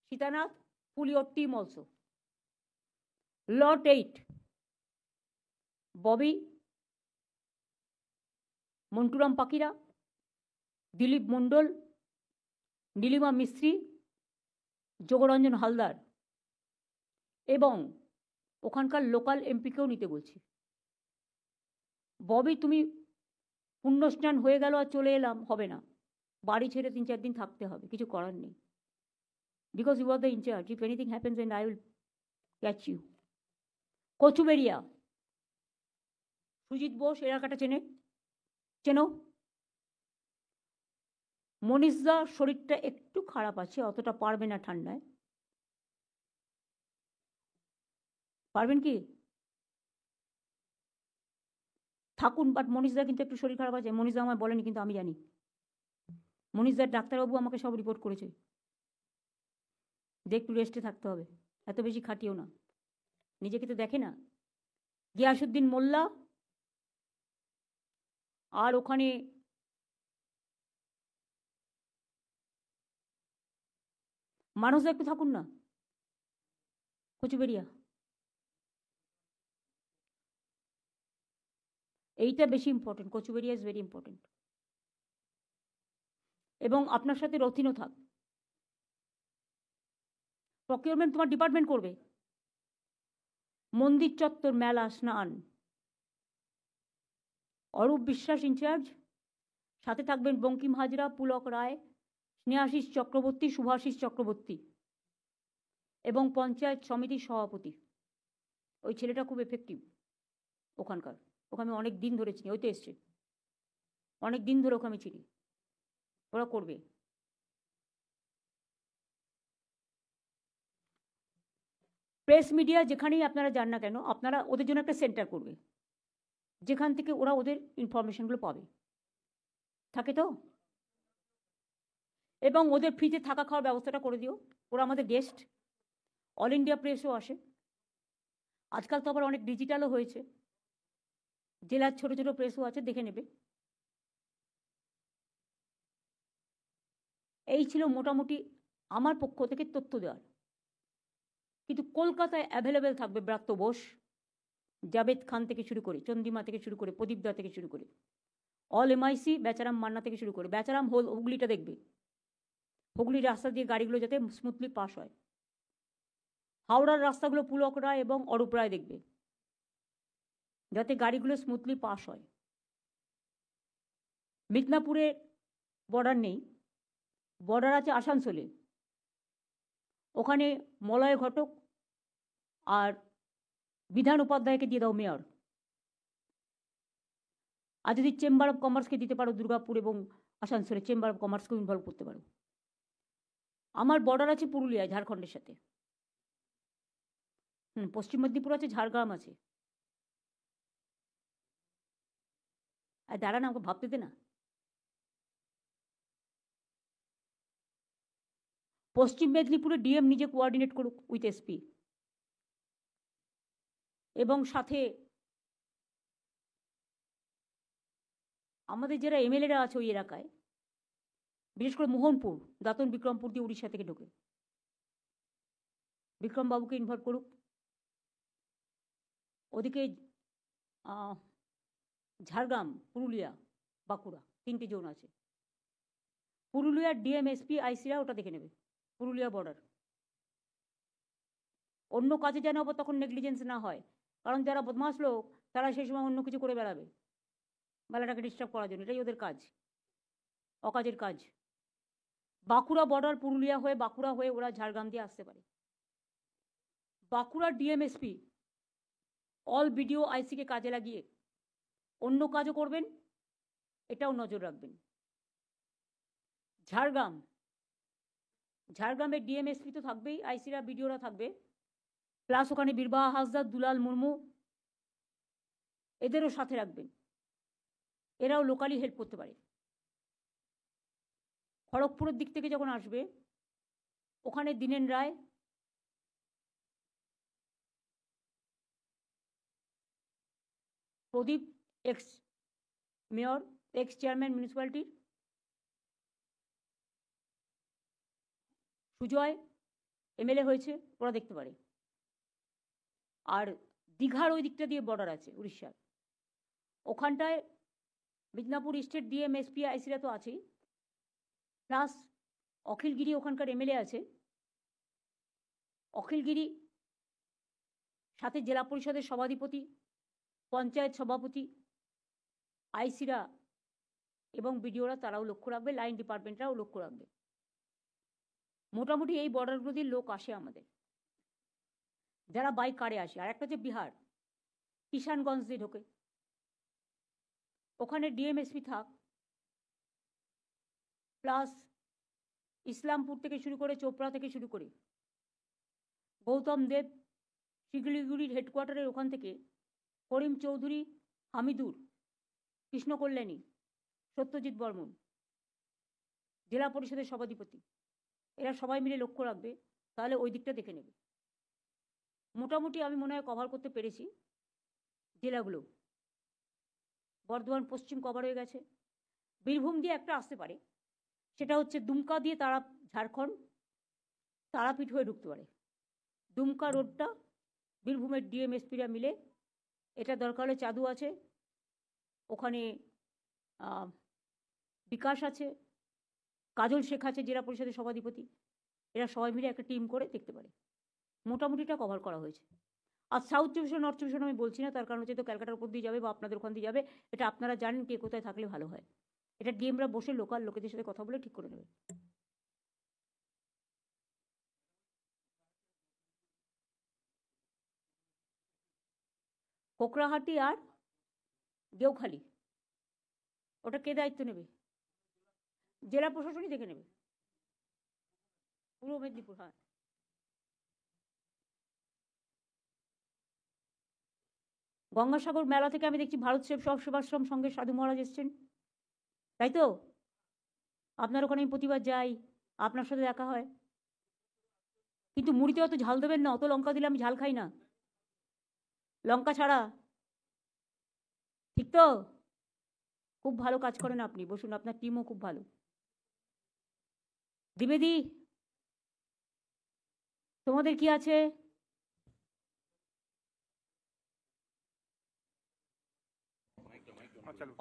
Sitanath, full your team also. Lot 8, Bobby, Monturam Pakira, Dilip Mondal, Nilima Mistri, Jogaranjan Haldar এবং ওখানকার লোকাল এমপিকেও নিতে বলছি। ববি, তুমি পুণ্যস্নান হয়ে গেল আর চলে এলাম হবে না, বাড়ি ছেড়ে 3-4 দিন থাকতে হবে, কিছু করার নেই। Because you are the incharge, if anything happens and I will catch you. Kachuberia, Sujit Bose এলাকাটা চেনো? মনীষদা শরীরটা একটু খারাপ আছে, অতটা পারবে না ঠান্ডায়। পারবেন কি? থাকুন, বাট মনীষদা কিন্তু একটু শরীর খারাপ আছে। মনীষদা আমায় বলেনি কিন্তু আমি জানি। মনীষদার ডাক্তারবাবু আমাকে সব রিপোর্ট করেছে যে একটু রেস্টে থাকতে হবে, এত বেশি খাটিও না, নিজেকে তো দেখে না। গিয়াসুদ্দিন মোল্লা আর ওখানে মানুষরা একটু থাকুন না। কচুবেরিয়া এইটা বেশি important, Kachuberia is very important. এবং আপনার সাথে রথিনও থাক। প্রকিউরমেন্ট তোমার ডিপার্টমেন্ট করবে। মন্দির চত্বর, মেলা, স্নান, অরূপ বিশ্বাস ইনচার্জ, সাথে থাকবেন বঙ্কিম হাজরা, পুলক রায়, স্নেহাশিস চক্রবর্তী, শুভাশিস চক্রবর্তী এবং পঞ্চায়েত সমিতির সভাপতি। ওই ছেলেটা খুব এফেক্টিভ ওখানকার, ওকে আমি অনেক দিন ধরে চিনি, ওই তো এসছে, অনেক দিন ধরে ওকে আমি চিনি, ওরা করবে। প্রেস মিডিয়া যেখানেই আপনারা যান না কেন, আপনারা ওদের জন্য একটা সেন্টার করবে যেখান থেকে ওরা ওদের ইনফরমেশনগুলো পাবে, থাকে তো? এবং ওদের ফ্রিতে থাকা খাওয়ার ব্যবস্থাটা করে দিও। ওরা আমাদের গেস্ট, অল ইন্ডিয়া প্রেসও আসে, আজকাল তো আবার অনেক ডিজিটালও হয়েছে, জেলার ছোট ছোট প্রেসও আছে, দেখে নেবে। এই ছিল মোটামুটি আমার পক্ষ থেকে তথ্য দেওয়ার। কিন্তু কলকাতায় অ্যাভেলেবেল থাকবে ব্রাত্য বোস, জাভেদ খান থেকে শুরু করে, চন্দ্রিমা থেকে শুরু করে, প্রদীপ দা থেকে শুরু করে, অল এমআইসি, বেচারাম মান্না থেকে শুরু করে। বেচারাম হুগলিটা দেখবে, হুগলির রাস্তা দিয়ে গাড়িগুলো যাতে স্মুথলি পাস হয়। হাওড়ার রাস্তাগুলো পুলক রায় এবং অরূপ রায় দেখবে, যাতে গাড়িগুলো স্মুথলি পাস হয়। মিদনাপুরে বর্ডার নেই, বর্ডার আছে আসানসোলে, ওখানে মলয় ঘটক আর বিধান উপাধ্যায়কে দিয়ে দাও মেয়র। আর যদি চেম্বার অফ কমার্সকে দিতে পারো, দুর্গাপুর এবং আসানসোলে চেম্বার অফ কমার্সকেও ইনভলভ করতে পারো। আমার বর্ডার আছে পুরুলিয়ায় ঝাড়খণ্ডের সাথে, পশ্চিম মেদিনীপুর আছে, ঝাড়গ্রাম আছে। আর দাঁড়া না, আমাকে ভাবতে দে না। পশ্চিম মেদিনীপুরে ডিএম নিজে কোঅর্ডিনেট করুক উইথ এসপি, এবং সাথে আমাদের যারা এমএলএরা আছে ওই এলাকায়, বিশেষ করে মোহনপুর, দাঁতন বিক্রমপুর দিয়ে উড়িষ্যা থেকে ঢোকে, বিক্রমবাবুকে ইনভলভ করুক। ওদিকে ঝাড়গ্রাম, পুরুলিয়া, বাঁকুড়া 3টে জোন আছে। পুরুলিয়ার ডিএম, এসপি, আইসিরা ওটা দেখে নেবে, পুরুলিয়া বর্ডার। অন্য কাজে যেন আবার তখন নেগলিজেন্স না হয়, কারণ যারা বদমাশ লোক তারা সেই সময় অন্য কিছু করে বেড়াবে মেলাটাকে ডিস্টার্ব করার জন্য। এটাই ওদের কাজ, অকাজের কাজ। বাঁকুড়া বর্ডার, পুরুলিয়া হয়ে বাঁকুড়া হয়ে ওরা ঝাড়গ্রাম দিয়ে আসতে পারে। বাঁকুড়ার ডিএমএসপি অল বিডিও আইসিকে কাজে লাগিয়ে অন্য কাজও করবেন, এটাও নজর রাখবেন। ঝাড়গ্রামের ডিএমএসপি তো থাকবেই, আইসিরা বিডিওরা থাকবে, প্লাস ওখানে বীরবাহা হাসদার, দুলাল মুর্মু এদেরও সাথে রাখবেন, এরাও লোকালি হেল্প করতে পারে। খড়গপুরের দিক থেকে যখন আসবে ওখানে Dinen Roy, Pradip ex mayor, ex chairman মিউনিসিপ্যালিটির, সুজয় এমএলএ হয়েছে, ওরা দেখতে পারে। আর দীঘার ওই দিকটা দিয়ে বর্ডার আছে উড়িষ্যার, ওখানটায় মিদনাপুর স্টেট ডিএম, এসপি, আইসিরা তো আছেই, প্লাস অখিলগিরি ওখানকার এমএলএ আছে। অখিলগিরি সাথে জেলা পরিষদের সভাধিপতি, পঞ্চায়েত সভাপতি, আইসিরা এবং বিডিওরা তারাও লক্ষ্য রাখবে, লাইন ডিপার্টমেন্টরাও লক্ষ্য রাখবে। মোটামুটি এই বর্ডারগুলো দিয়ে লোক আসে আমাদের, যারা বাই কারে আসে। আর একটা হচ্ছে বিহার, কিষানগঞ্জ দিয়ে ঢোকে, ওখানে ডিএমএসপি থাক, প্লাস ইসলামপুর থেকে শুরু করে, চোপড়া থেকে শুরু করে, গৌতম দেব, শিলিগুড়ির হেডকোয়ার্টারের ওখান থেকে করিম চৌধুরী, হামিদুর, কৃষ্ণ কল্যাণী, সত্যজিৎ বর্মন, জেলা পরিষদের সভাধিপতি, এরা সবাই মিলে লক্ষ্য রাখবে, তাহলে ওই দিকটা দেখে নেবে। মোটামুটি আমি মনে হয় কভার করতে পেরেছি জেলাগুলো। বর্ধমান পশ্চিম কভার হয়ে গেছে। বীরভূম দিয়ে একটা আসতে পারে, সেটা হচ্ছে দুমকা দিয়ে তারা ঝাড়খণ্ড তারাপীঠ হয়ে ঢুকতে পারে। দুমকা রোডটা বীরভূমের ডিএমএসপিরা মিলে, এটা দরকার হলে চাঁদু আছে, ওখানে বিকাশ আছে, কাজল শেখ আছে জেলা পরিষদের সভাধিপতি, এরা সবাই মিলে একটা টিম করে দেখতে পারে। মোটামুটিটা কভার করা হয়েছে। আর সাউথ চব্বিশ পরগনা, নর্থ চব্বিশ পরগনা আমি বলছি না, তার কারণ হচ্ছে তো ক্যালকাটার উপর দিয়ে যাবে বা আপনাদের ওখান দিয়ে যাবে, এটা আপনারা জানেন কে কোথায় থাকলে ভালো হয়। এটা ডিএমরা বসে লোকাল লোকেদের সাথে কথা বলে ঠিক করে নেবে। কোকরাহাটি আর দেওখালি, ওটা কে দায়িত্ব নেবে? জেলা প্রশাসনই দেখে নেবে, পূর্ব মেদিনীপুর। হ্যাঁ, গঙ্গাসাগর মেলা থেকে আমি দেখছি ভারত সেবাশ্রম সঙ্গে সাধু মহারাজ এসছেন, তাই তো? আপনার ওখানে আমি প্রতিবার যাই, আপনার সাথে দেখা হয়, কিন্তু মুড়িতে অত ঝাল দেবেন না, অত লঙ্কা দিলে আমি ঝাল খাই না, লঙ্কা ছাড়া, ঠিক তো? খুব ভালো কাজ করেন আপনি, বসুন, আপনার টিমও খুব ভালো। দ্বিবেদী, তোমাদের কি আছে?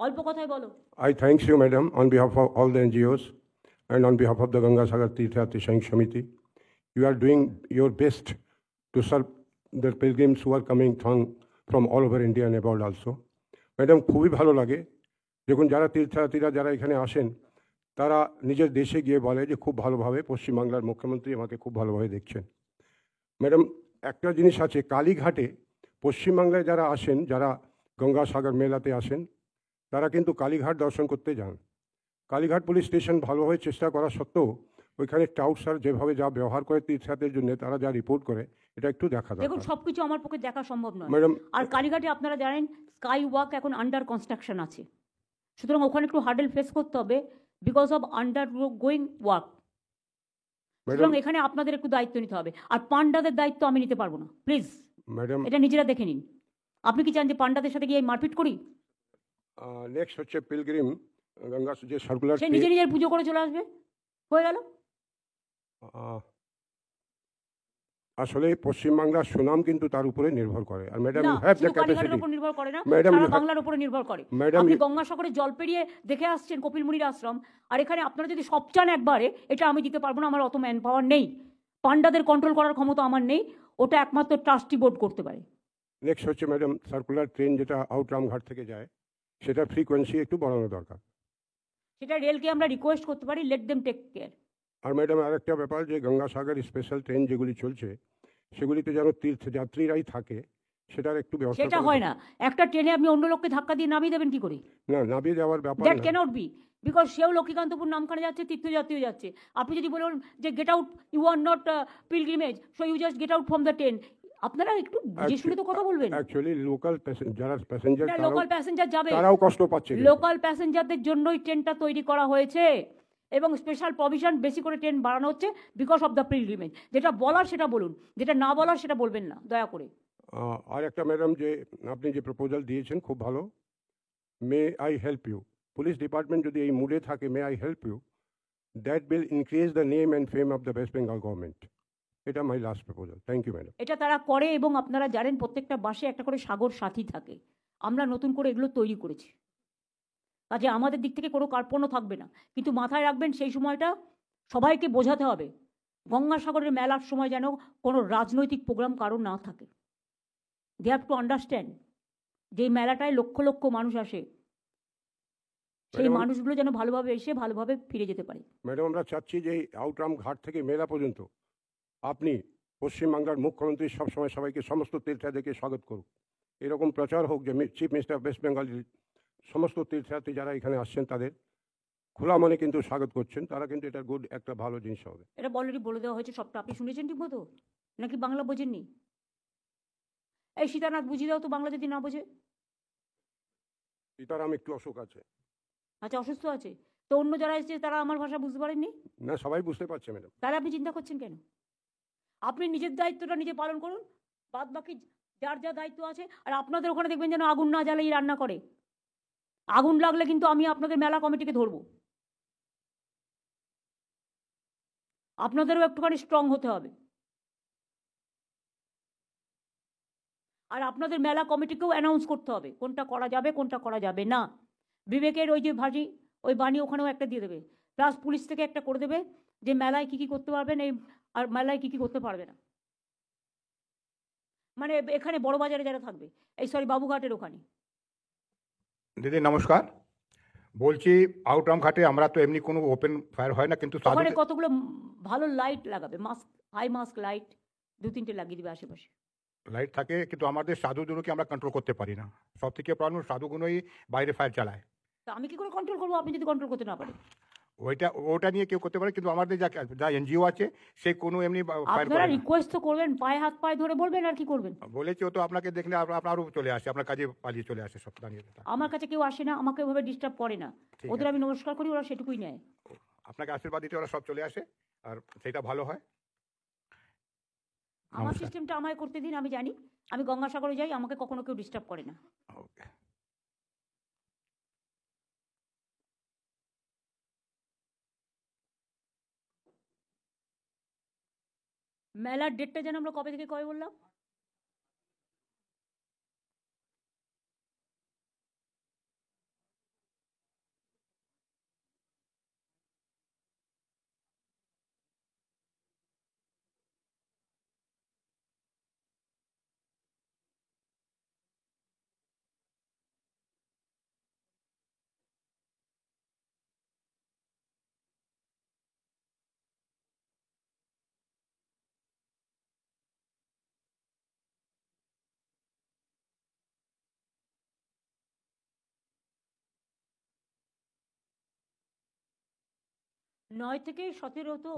অল্প কথায় বলো। I thank you, madam, on behalf of all the NGOs and on behalf of the Ganga Sagar Tirtha Sangh Samiti. You are doing your best to serve the pilgrims who are coming from all over India and abroad also. Madam, খুবই ভালো লাগে যখন যারা তীর্থযাত্রীরা যারা এখানে আসেন তারা নিজের দেশে গিয়ে বলে যে খুব ভালোভাবে পশ্চিমবাংলার মুখ্যমন্ত্রী আমাকে খুব ভালোভাবে দেখছেন। ম্যাডাম, একটা জিনিস আছে, কালীঘাটে পশ্চিমবাংলায় যারা আসেন, যারা গঙ্গাসাগর মেলাতে আসেন, তারা কিন্তু কালীঘাট দর্শন করতে যান। কালীঘাট পুলিশ স্টেশন ভালোভাবে চেষ্টা করা সত্ত্বেও ওইখানে টাউট স্যার যেভাবে যা ব্যবহার করে তীর্থযাত্রীদের জন্য, তারা যা রিপোর্ট করে, এটা একটু দেখা দরকার। দেখুন, সবকিছু আমার পক্ষে দেখা সম্ভব নয় ম্যাডাম। আর কালীঘাটে আপনারা জানেন স্কাই ওয়াক এখন আন্ডার কনস্ট্রাকশন আছে, সুতরাং ওখানে একটু হার্ডেল ফেস করতে হবে because of under going work. সুতরাং এখানে আপনাদের একটু দায়িত্ব নিতে হবে, আর পান্ডাদের দায়িত্ব আমি নিতে পারবো না, প্লিজ ম্যাডাম। এটা নিজেরা দেখে নিন। আপনি কি চান যে পান্ডাদের সাথে গিয়ে মারপিট করি? নেক্সট হচ্ছে পিলগ্রিম গঙ্গা যে সার্কুলার, সে নিজে নিজের পুজো করে চলে আসবে, হয়ে গেল। আসলে পশ্চিমবাংলার সুনাম কিন্তু তার উপরে নির্ভর করে। আর ম্যাডাম না ইউ হ্যাভ দ্য শুধু কালীঘাটের ক্যাপাসিটি। উপর নির্ভর করে না, Madam, সারা you have- বাংলার উপরে নির্ভর করে। Madam, আপনি you- গঙ্গাসাগরে জল পেরিয়ে দেখে আসছেন কপিলমুনির আশ্রম, আর এখানে আপনারা যদি সব চান একবারে, এটা আমি দিতে পারবো না, আমার অত ম্যান পাওয়ার নেই, পান্ডাদের কন্ট্রোল করার ক্ষমতা আমার নেই, ওটা একমাত্র ট্রাস্টি বোর্ড করতে পারে। নেক্সট হচ্ছে ম্যাডাম সার্কুলার ট্রেন যেটা আউটরামঘাট থেকে যায় সেটা ফ্রিকোয়েন্সি একটু বাড়ানো দরকার। সেটা রেলকে আমরা রিকোয়েস্ট করতে পারি, লেট দেম টেক কেয়ার। আর ম্যাডাম আরেকটা ব্যাপার যে গঙ্গাসাগর স্পেশাল ট্রেন যেগুলি চলছে সেগুলিতে যেন তীর্থযাত্রীরাই থাকে সেটার একটু ব্যবস্থা সেটা করা হয় দরকার। না, একটা ট্রেনে আপনি অন্য লোককে ধাক্কা দিয়ে নামিয়ে দেবেন কি করে? না নামিয়ে যাওয়ার ব্যাপার দ্যাট না। ক্যানট বি, বিকজ সেও লক্ষ্মীকান্তপুর নামখানে যাচ্ছে, তীর্থযাত্রীও যাচ্ছে। আপনি যদি বলুন যে get out, you are not pilgrimage, so you just get out from the train, আপনারা একটু বুঝে শুনে তো কথা বলবেন। অ্যাকচুয়ালি লোকাল যারা প্যাসেঞ্জার লোকাল প্যাসেঞ্জার যাবে, তারাও কষ্ট পাচ্ছে কিন্তু। লোকাল প্যাসেঞ্জারদের জন্যই ট্রেনটা তৈরি করা হয়েছে, এবং স্পেশাল প্রভিশন বেশি করে ট্রেন বাড়ানো হচ্ছে বিকজ অফ দ্য পিলগ্রিমেজ। যেটা বলার সেটা বলুন, যেটা না বলার সেটা বলবেন না দয়া করে। আর একটা ম্যাডাম যে আপনি যে প্রপোজাল দিয়েছেন খুব ভালো। May I help you, police department যদি এই মুডে থাকে may I help you, that will increase the name and fame of the West Bengal government. এটা my last proposal. Thank you madam. এটা তারা করে, এবং আপনারা জানেন প্রত্যেকটা বাসে একটা করে সাগর সাথী থাকে, আমরা নতুন করে এগুলো তৈরি করেছি, কাজে আমাদের দিক থেকে কোনো কার্পণ্য থাকবে না। কিন্তু মাথায় রাখবেন সেই সময়টা সবাইকে বোঝাতে হবে, গঙ্গাসাগরের মেলার সময় যেন কোনো রাজনৈতিক প্রোগ্রাম কারো না থাকে। দে হ্যাভ টু আন্ডারস্ট্যান্ড যে এই মেলাটায় লক্ষ লক্ষ মানুষ আসে, সেই Madam, মানুষগুলো যেন ভালোভাবে এসে ভালোভাবে ফিরে যেতে পারে। ম্যাডাম আমরা চাচ্ছি যে এই আউটরাম ঘাট থেকে মেলা পর্যন্ত আপনি পশ্চিমবাংলার মুখ্যমন্ত্রী সবসময় সবাইকে সমস্ত তীর্থযাত্রীকে স্বাগত করুক, এরকম প্রচার হোক যে chief minister of West Bengal সমস্ত তীর্থযাত্রী যারা এখানে আসছেন তাদের খোলা মনে কিন্তু স্বাগত করছেন, তারা কিন্তু এটা গুড একটা ভালো জিনিস হবে। এটা অলরেডি বলে দেওয়া হয়েছে সবটা, আপনি শুনেছেন ঠিক মতো নাকি বাংলা বোঝেননি? এই সীতানাথ বুঝিয়ে দাও তো বাংলা যদি না বোঝে। সীতারাম একটু অসুখ আছে। আচ্ছা অসুস্থ আছে, তো অন্য যারা এসেছে তারা আমার ভাষা বুঝতে পারেননি, না সবাই বুঝতে পারছে ম্যাডাম। তাহলে আপনি চিন্তা করছেন কেন? আপনি নিজের দায়িত্বটা নিজে পালন করুন, বাদ বাকি যার যা দায়িত্ব আছে। আর আপনাদের ওখানে দেখবেন যেন আগুন না জ্বালেই রান্না করে, আগুন লাগলে কিন্তু আমি আপনাদের মেলা কমিটিকে ধরবো। আপনাদেরও একটুখানি স্ট্রং হতে হবে, আর আপনাদের মেলা কমিটিকেও অ্যানাউন্স করতে হবে কোনটা করা যাবে কোনটা করা যাবে না। বিবেকের ওই যে ভাজি ওই বাণী ওখানেও একটা দিয়ে দেবে, প্লাস পুলিশ থেকে একটা করে দেবে যে মেলায় কী কী করতে পারবেন এই, আর মেলায় কী কী করতে পারবে না। মানে এখানে বড় বাজারে যারা থাকবে, এই সরি বাবুঘাটের ওখানে। দিদি নমস্কার, বলছি আউটরাম ঘাটে আমরা তো এমনি কোনো ওপেন ফায়ার হয় না, কিন্তু ওখানে কতগুলো ভালো লাইট লাগাবে, মাস্ক, হাই মাস্ক লাইট 2-3টে লাগিয়ে দিবে আশেপাশে। লাইট থাকে, কিন্তু আমাদের সাধুগুলোকে আমরা কন্ট্রোল করতে পারি না। সব থেকে প্রবলেম সাধুগুলোই বাইরে ফায়ার চালায়। তো আমি কি করে কন্ট্রোল করবো আপনি যদি কন্ট্রোল করতে না পারেন? ওটা নিয়ে কেউ করতে পারে, কিন্তু আমাদের যা এনজিও আছে সে কোনো এমনি ফায়ার আপনারা করে না। রিকোয়েস্ট তো করবেন, পায়ে হাত পায়ে ধরে বলবেন, আর কি করবেন? বলেছি ও তো আপনাকে দেখলে আপনারও চলে আসে, আপনার কাজে পালিয়ে চলে আসে সব দাঁড়িয়ে। আমার কাছে কেউ আসে না, আমাকে ওভাবে ডিস্টার্ব করে না, ঠিক ওদের আছে। আমি নমস্কার করি, ওরা সেটুকুই নেয়। আপনাকে আশীর্বাদ দিতে ওরা সব চলে আসে, আর সেটা ভালো হয়। আমার নমস্কার। সিস্টেমটা আমায় করতে দিন, আমি জানি, আমি গঙ্গাসাগরে যাই, আমাকে কখনো কেউ ডিস্টার্ব করে না। ওকে। মেলার ডেটটা যেন আমরা কবে থেকে কবে বললাম? নয় থেকে 17 তো,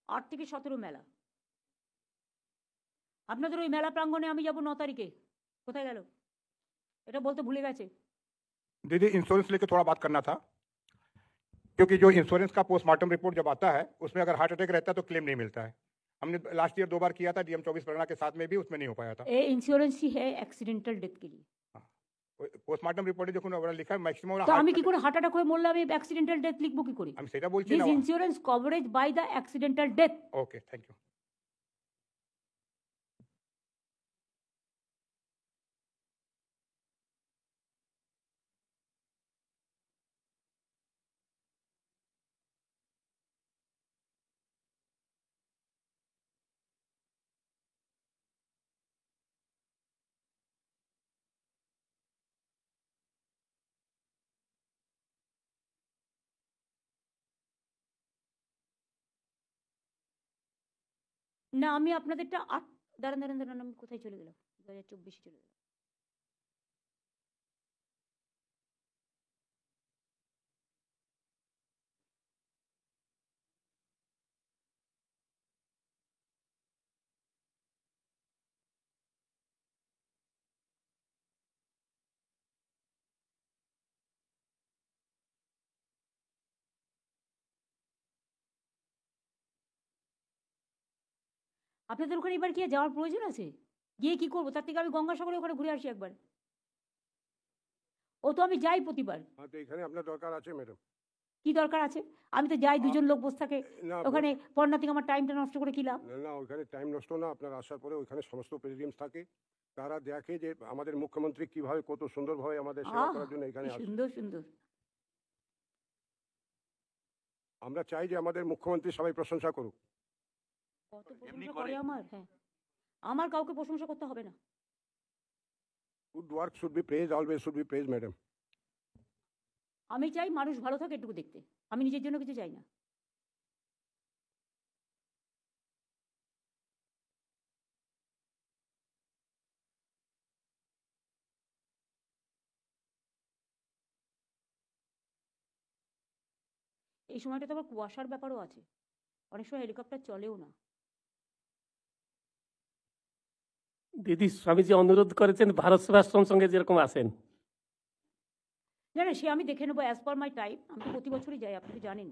8 থেকে 17 মেলা। আপনাদের ওই মেলা প্রাঙ্গণে আমি যাব 9 তারিখে, কোথায় গেল? এটা বলতে ভুলে গেছে। दीदी इंश्योरेंस लेके थोड़ा बात करना था, क्योंकि जो इंश्योरेंस का पोस्टमार्टम रिपोर्ट जब आता है उसमें अगर हार्ट अटैक रहता है तो क्लेम नहीं मिलता है। हमने लास्ट ईयर 2 बार किया था, DM 24 परगना के साथ में भी उसमें नहीं हो पाया था। ये इंश्योरेंस ही है एक्सीडेंटल डेथ के लिए। পোস্টমর্টম রিপোর্টে যখন ওরা লেখা ম্যাক্সিমাম তো আমি কি করে হার্ট অ্যাটাক হয়ে মরলে আমি অ্যাক্সিডেন্টাল ডেথ লিখবো কি করে? আমি সেটা বলছি দিস না। Insurance coverage by the accidental death. Okay, thank you. না আমি আপনাদেরটা দাঁড়ান দাঁড়ান দাঁড়ান, আমি কোথায় চলে গেলাম? 2024 চলে গেলাম। আপনাদের ওখানে এবার কি আর যাওয়ার প্রয়োজন আছে? গিয়ে কি করবো? তার থেকে আমি গঙ্গাসাগরে ওখানে ঘুরে আসি একবার। ও তো আমি যাই প্রতিবার। হ্যাঁ, তো এখানে আপনার দরকার আছে ম্যাডাম। কি দরকার আছে? আমি তো যাই, দুজন লোক বসে থাকে না ওখানে, পর নাথিং আমার টাইমটা নষ্ট করে কি লাভ? না না, ওইখানে টাইম নষ্ট না, আপনার আসার পরে ওইখানে সমস্ত প্রেসিডেন্টস থাকে, তারা দেখে যে আমাদের মুখ্যমন্ত্রী কিভাবে কত সুন্দরভাবে আমাদের সেবা করার জন্য এখানে কি আসে। সুন্দর সুন্দর। আমরা চাই যে আমাদের মুখ্যমন্ত্রী সবাই প্রশংসা করুক। কত প্রশংসা করে আমার। হ্যাঁ, আমার কাউকে প্রশংসা করতে হবে না। Good work should be praise, always should be praise madam. আমি চাই মানুষ ভালো থাকে এটুকু দেখতে, আমি নিজের জন্য কিছু চাই না। এই সময়টা তো আবার কুয়াশার ব্যাপারও আছে, অনেক সময় হেলিকপ্টার চলেও না। দিদি, স্বামীজি অনুরোধ করেছেন ভারত সেবাশ্রম সঙ্গে যেরকম আসেন। না না, সে আমি দেখে নেবো অ্যাজ পার মাই টাইম। আমি তো প্রতি বছরই যাই, আপনি তো জানেন।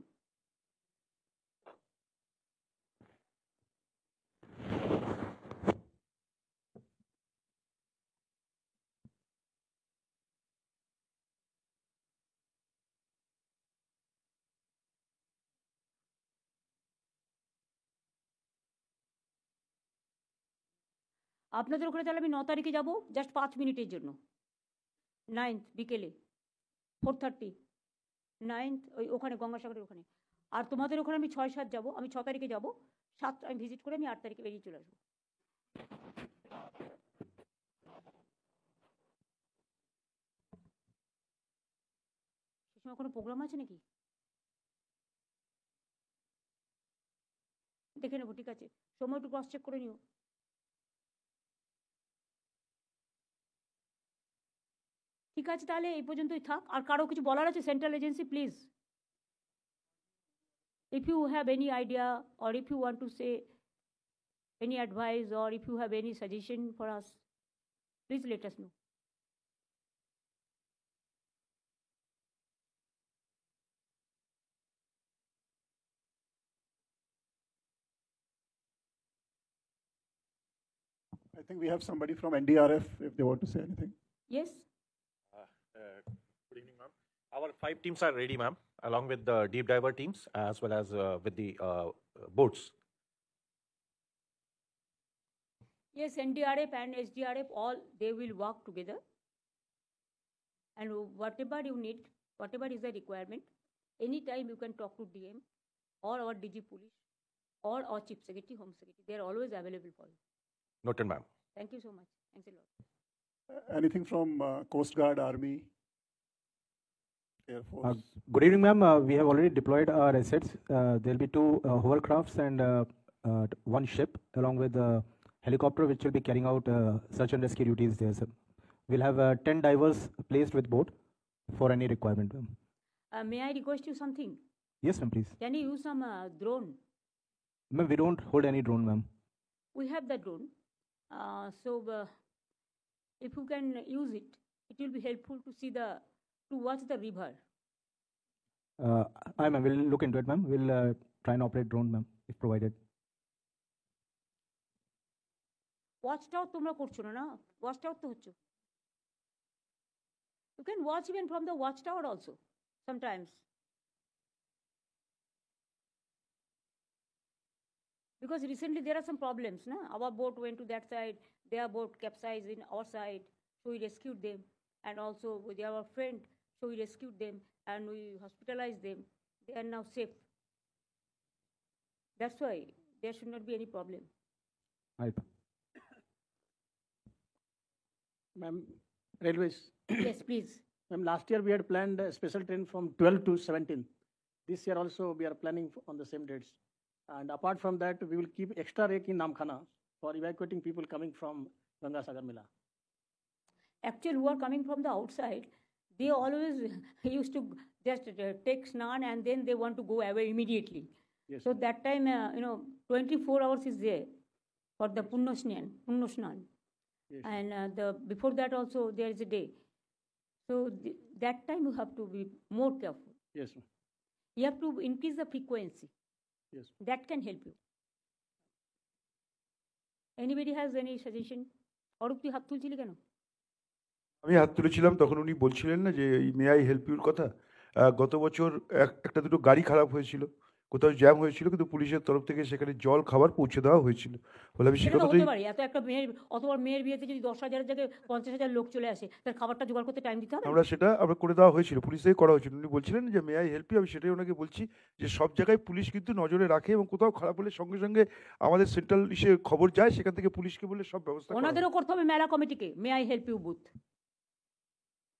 আপনাদের ওখানে তাহলে আমি 9 তারিখে যাব, জাস্ট 5 মিনিটের জন্য। 9th বিকেলে 4:30, 9th ওই ওখানে গঙ্গাসাগরের ওখানে। আর তোমাদের ওখানে আমি 6-7 যাব। আমি 6 তারিখে যাব, 7 আমি ভিজিট করে আমি 8 তারিখে বেরিয়ে চলে আসবো। সে সময় কোনো প্রোগ্রাম আছে নাকি? দেখে নেবো, ঠিক আছে। সময় একটু ক্রস চেক করে নিও। ঠিক আছে, তাহলে এই পর্যন্তই থাক। আর কারো কিছু বলার আছে central agency, please? If you have any idea, or if you want to say any advice, or if you have any suggestion for us, please let us know. I think we have somebody from NDRF if they want to say anything. Yes? Good evening, ma'am. Our 5 teams are ready, ma'am, along with the deep diver teams as well as with the boats. Yes, NDRF and SDRF, all they will work together. And whatever you need, whatever is the requirement, anytime you can talk to DM or our DG Police or our Chief Secretary, Home Secretary. They are always available for you. Noted, ma'am. Thank you so much. Thanks a lot. Anything from Coast Guard, Army, Air Force? Good evening, ma'am. We have already deployed our assets. There'll be 2 hovercrafts and 1 ship, along with a helicopter, which will be carrying out search and rescue duties there, sir. We'll have 10 divers placed with boat for any requirement, ma'am. May I request you something? Yes, ma'am, please. Can you use some drone? Ma'am, we don't hold any drone, ma'am. We have the drone. If you can use it, it will be helpful to see to watch the river. Ma'am, we'll look into it, ma'am. We'll try and operate drone, ma'am, if provided. ওয়াচটাও তোমরা করছো না? ওয়াচটাও তো হচ্ছে। You can watch even from the watchtower also, sometimes. Because recently there are some problems, no? Our boat went to that side, their boat capsized in our side, so we rescued them. And also with our friend, so we rescued them and we hospitalized them. They are now safe. That's why there should not be any problem. Right. Ma'am, Railways. Yes, please. Ma'am, last year we had planned a special train from 12 to 17. This year also we are planning on the same dates. And apart from that, we will keep extra rake in Namkhana for evacuating people coming from Ganga Sagar Mela. Actually, who are coming from the outside, they always used to just take snan and then they want to go away immediately. Yes. So that time, 24 hours is there for the Punno Snan. Yes. And before that also there is a day. So that time you have to be more careful. Yes, ma'am. You have to increase the frequency. Yes. That can help you. Anybody has any suggestion? Arup তুই হাত তুলছিলি কেন? আমি হাত তুলেছিলাম তখন উনি বলছিলেন না যে এই মে আই হেল্প ইউর কথা। গত বছর একটা দুটো গাড়ি খারাপ হয়েছিল, কোথাও জ্যাম হয়েছিল, কিন্তু পুলিশের তরফ থেকে সেখানে জল খাবার পৌঁছে দেওয়া হয়েছিল। বলে আমি সে সেটা তো কথাটাই হতে পারে, এত একটা মেয়ের অতবার মেয়ের বিয়েতে যদি 10,000-এর জায়গায় 50,000 লোক চলে আসে, তার খাবারটা জোগাড় করতে টাইম দিতে হবে না? আমরা করে দেওয়া হয়েছিল, পুলিশ থেকে করা হয়েছিল। উনি বলছিলেন যে মে আই হেল্প ইউ, আমি সেটাই ওনাকে বলছি যে সব জায়গায় পুলিশ কিন্তু নজরে রাখে এবং কোথাও খারাপ হলে সঙ্গে সঙ্গে আমাদের সেন্ট্রাল ইসে খবর যায়, সেখান থেকে পুলিশকে বলে সব ব্যবস্থা করা হয়। ওনাদেরও করতে হবে মেলা কমিটিকে may I help you booth.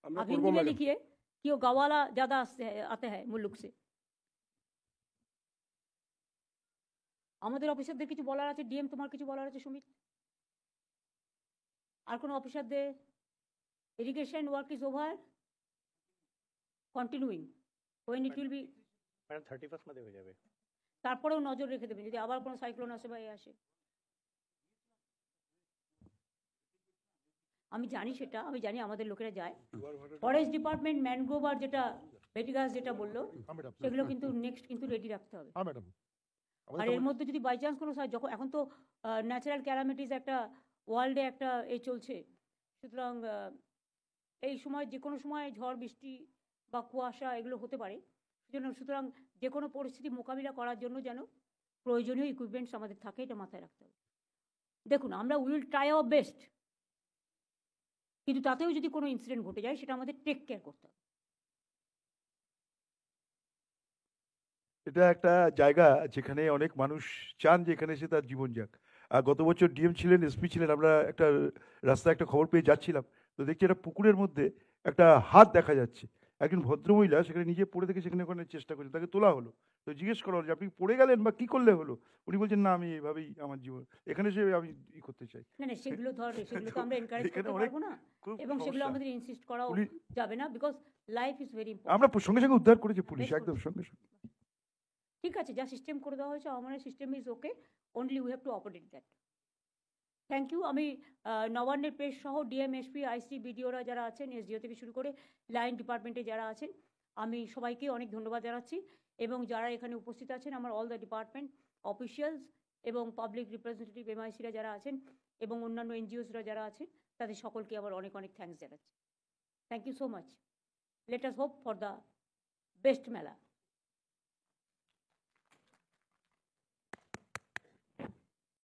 আমরা आप করবো हिंदी में ম্যাডাম। लिखिए कि वो गवाला ज्यादा आते हैं मुल्क से। আমাদের অফিসারদের কিছু বলার আছে? ডিএম তোমার কিছু বলার আছে? সুমিত, আর কোন অফিসারদের? Irrigation work is over, continuing, when it will be, madam 31st মধ্যে হয়ে যাবে। তারপরেও নজর রেখে দেবেন যদি আবার কোনো সাইক্লোন আসে বা আসে। আমি জানি সেটা, আমি জানি আমাদের লোকেরা যায়। ফরেস্ট ডিপার্টমেন্ট ম্যানগ্রোভ আর যেটা ভেটিগাস যেটা বললো সেগুলো কিন্তু নেক্সট কিন্তু রেডি রাখতে হবে। আর এর মধ্যে যদি বাই চান্স কোনো যখন এখন তো ন্যাচারাল ক্যালামিটিস একটা ওয়ার্ল্ডে একটা চলছে, সুতরাং এই সময় যে কোনো সময় ঝড় বৃষ্টি বা কুয়াশা এগুলো হতে পারে, সুতরাং যে কোনো পরিস্থিতি মোকাবিলা করার জন্য যেন প্রয়োজনীয় ইকুইপমেন্টস আমাদের থাকে, এটা মাথায় রাখতে হবে। দেখুন, আমরা উইল ট্রাই আওয়ার বেস্ট, কিন্তু তাতেও যদি কোনো ইনসিডেন্ট ঘটে যায় সেটা আমাদের টেক কেয়ার করতে হবে। এটা একটা জায়গা যেখানে অনেক মানুষ চান যে এখানে এসে তার জীবন যাক। আর গত বছর ডিএম ছিলেন, এসপি ছিলেন, আমরা একটা রাস্তায় একটা খবর পেয়ে যাচ্ছিলাম, তো দেখছি একটা পুকুরের মধ্যে একটা হাত দেখা যাচ্ছে। একজন ভদ্রমহিলা সেখানে নিজে পড়ে থেকে সেখানে ওখানে চেষ্টা করছে, তাকে তোলা হলো। তো জিজ্ঞেস করা হলো যে আপনি পড়ে গেলেন বা কী করলে হলো? উনি বলছেন না, আমি এইভাবেই আমার জীবন এখানে এসে আমি করতে চাই। না না, সেগুলো সেগুলো তো আমরা এনকারেজ করতে পারবো না, এবং সেগুলো আমাদের ইনসিস্ট করাও যাবে না, because life is very important. আমরা সঙ্গে সঙ্গে উদ্ধার করেছি, পুলিশ একদম সঙ্গে সঙ্গে। ঠিক আছে, যা সিস্টেম করে দেওয়া হয়েছে আমার system is okay, only we have to operate that. Thank you. আমি নবান্নের প্রেস সহ ডিএম, এসপি, আইসি, বিডিওরা যারা আছেন, এসডিও থেকে শুরু করে লাইন ডিপার্টমেন্টে যারা আছেন, আমি সবাইকে অনেক ধন্যবাদ জানাচ্ছি, এবং যারা এখানে উপস্থিত আছেন আমার অল দ্য ডিপার্টমেন্ট অফিসিয়ালস এবং পাবলিক রিপ্রেজেন্টেটিভ এমআইসিরা যারা আছেন এবং অন্যান্য এনজিওসরা যারা আছেন, তাদের সকলকে আবার অনেক অনেক থ্যাঙ্কস জানাচ্ছি। Thank you so much. Let us hope for the best মেলা।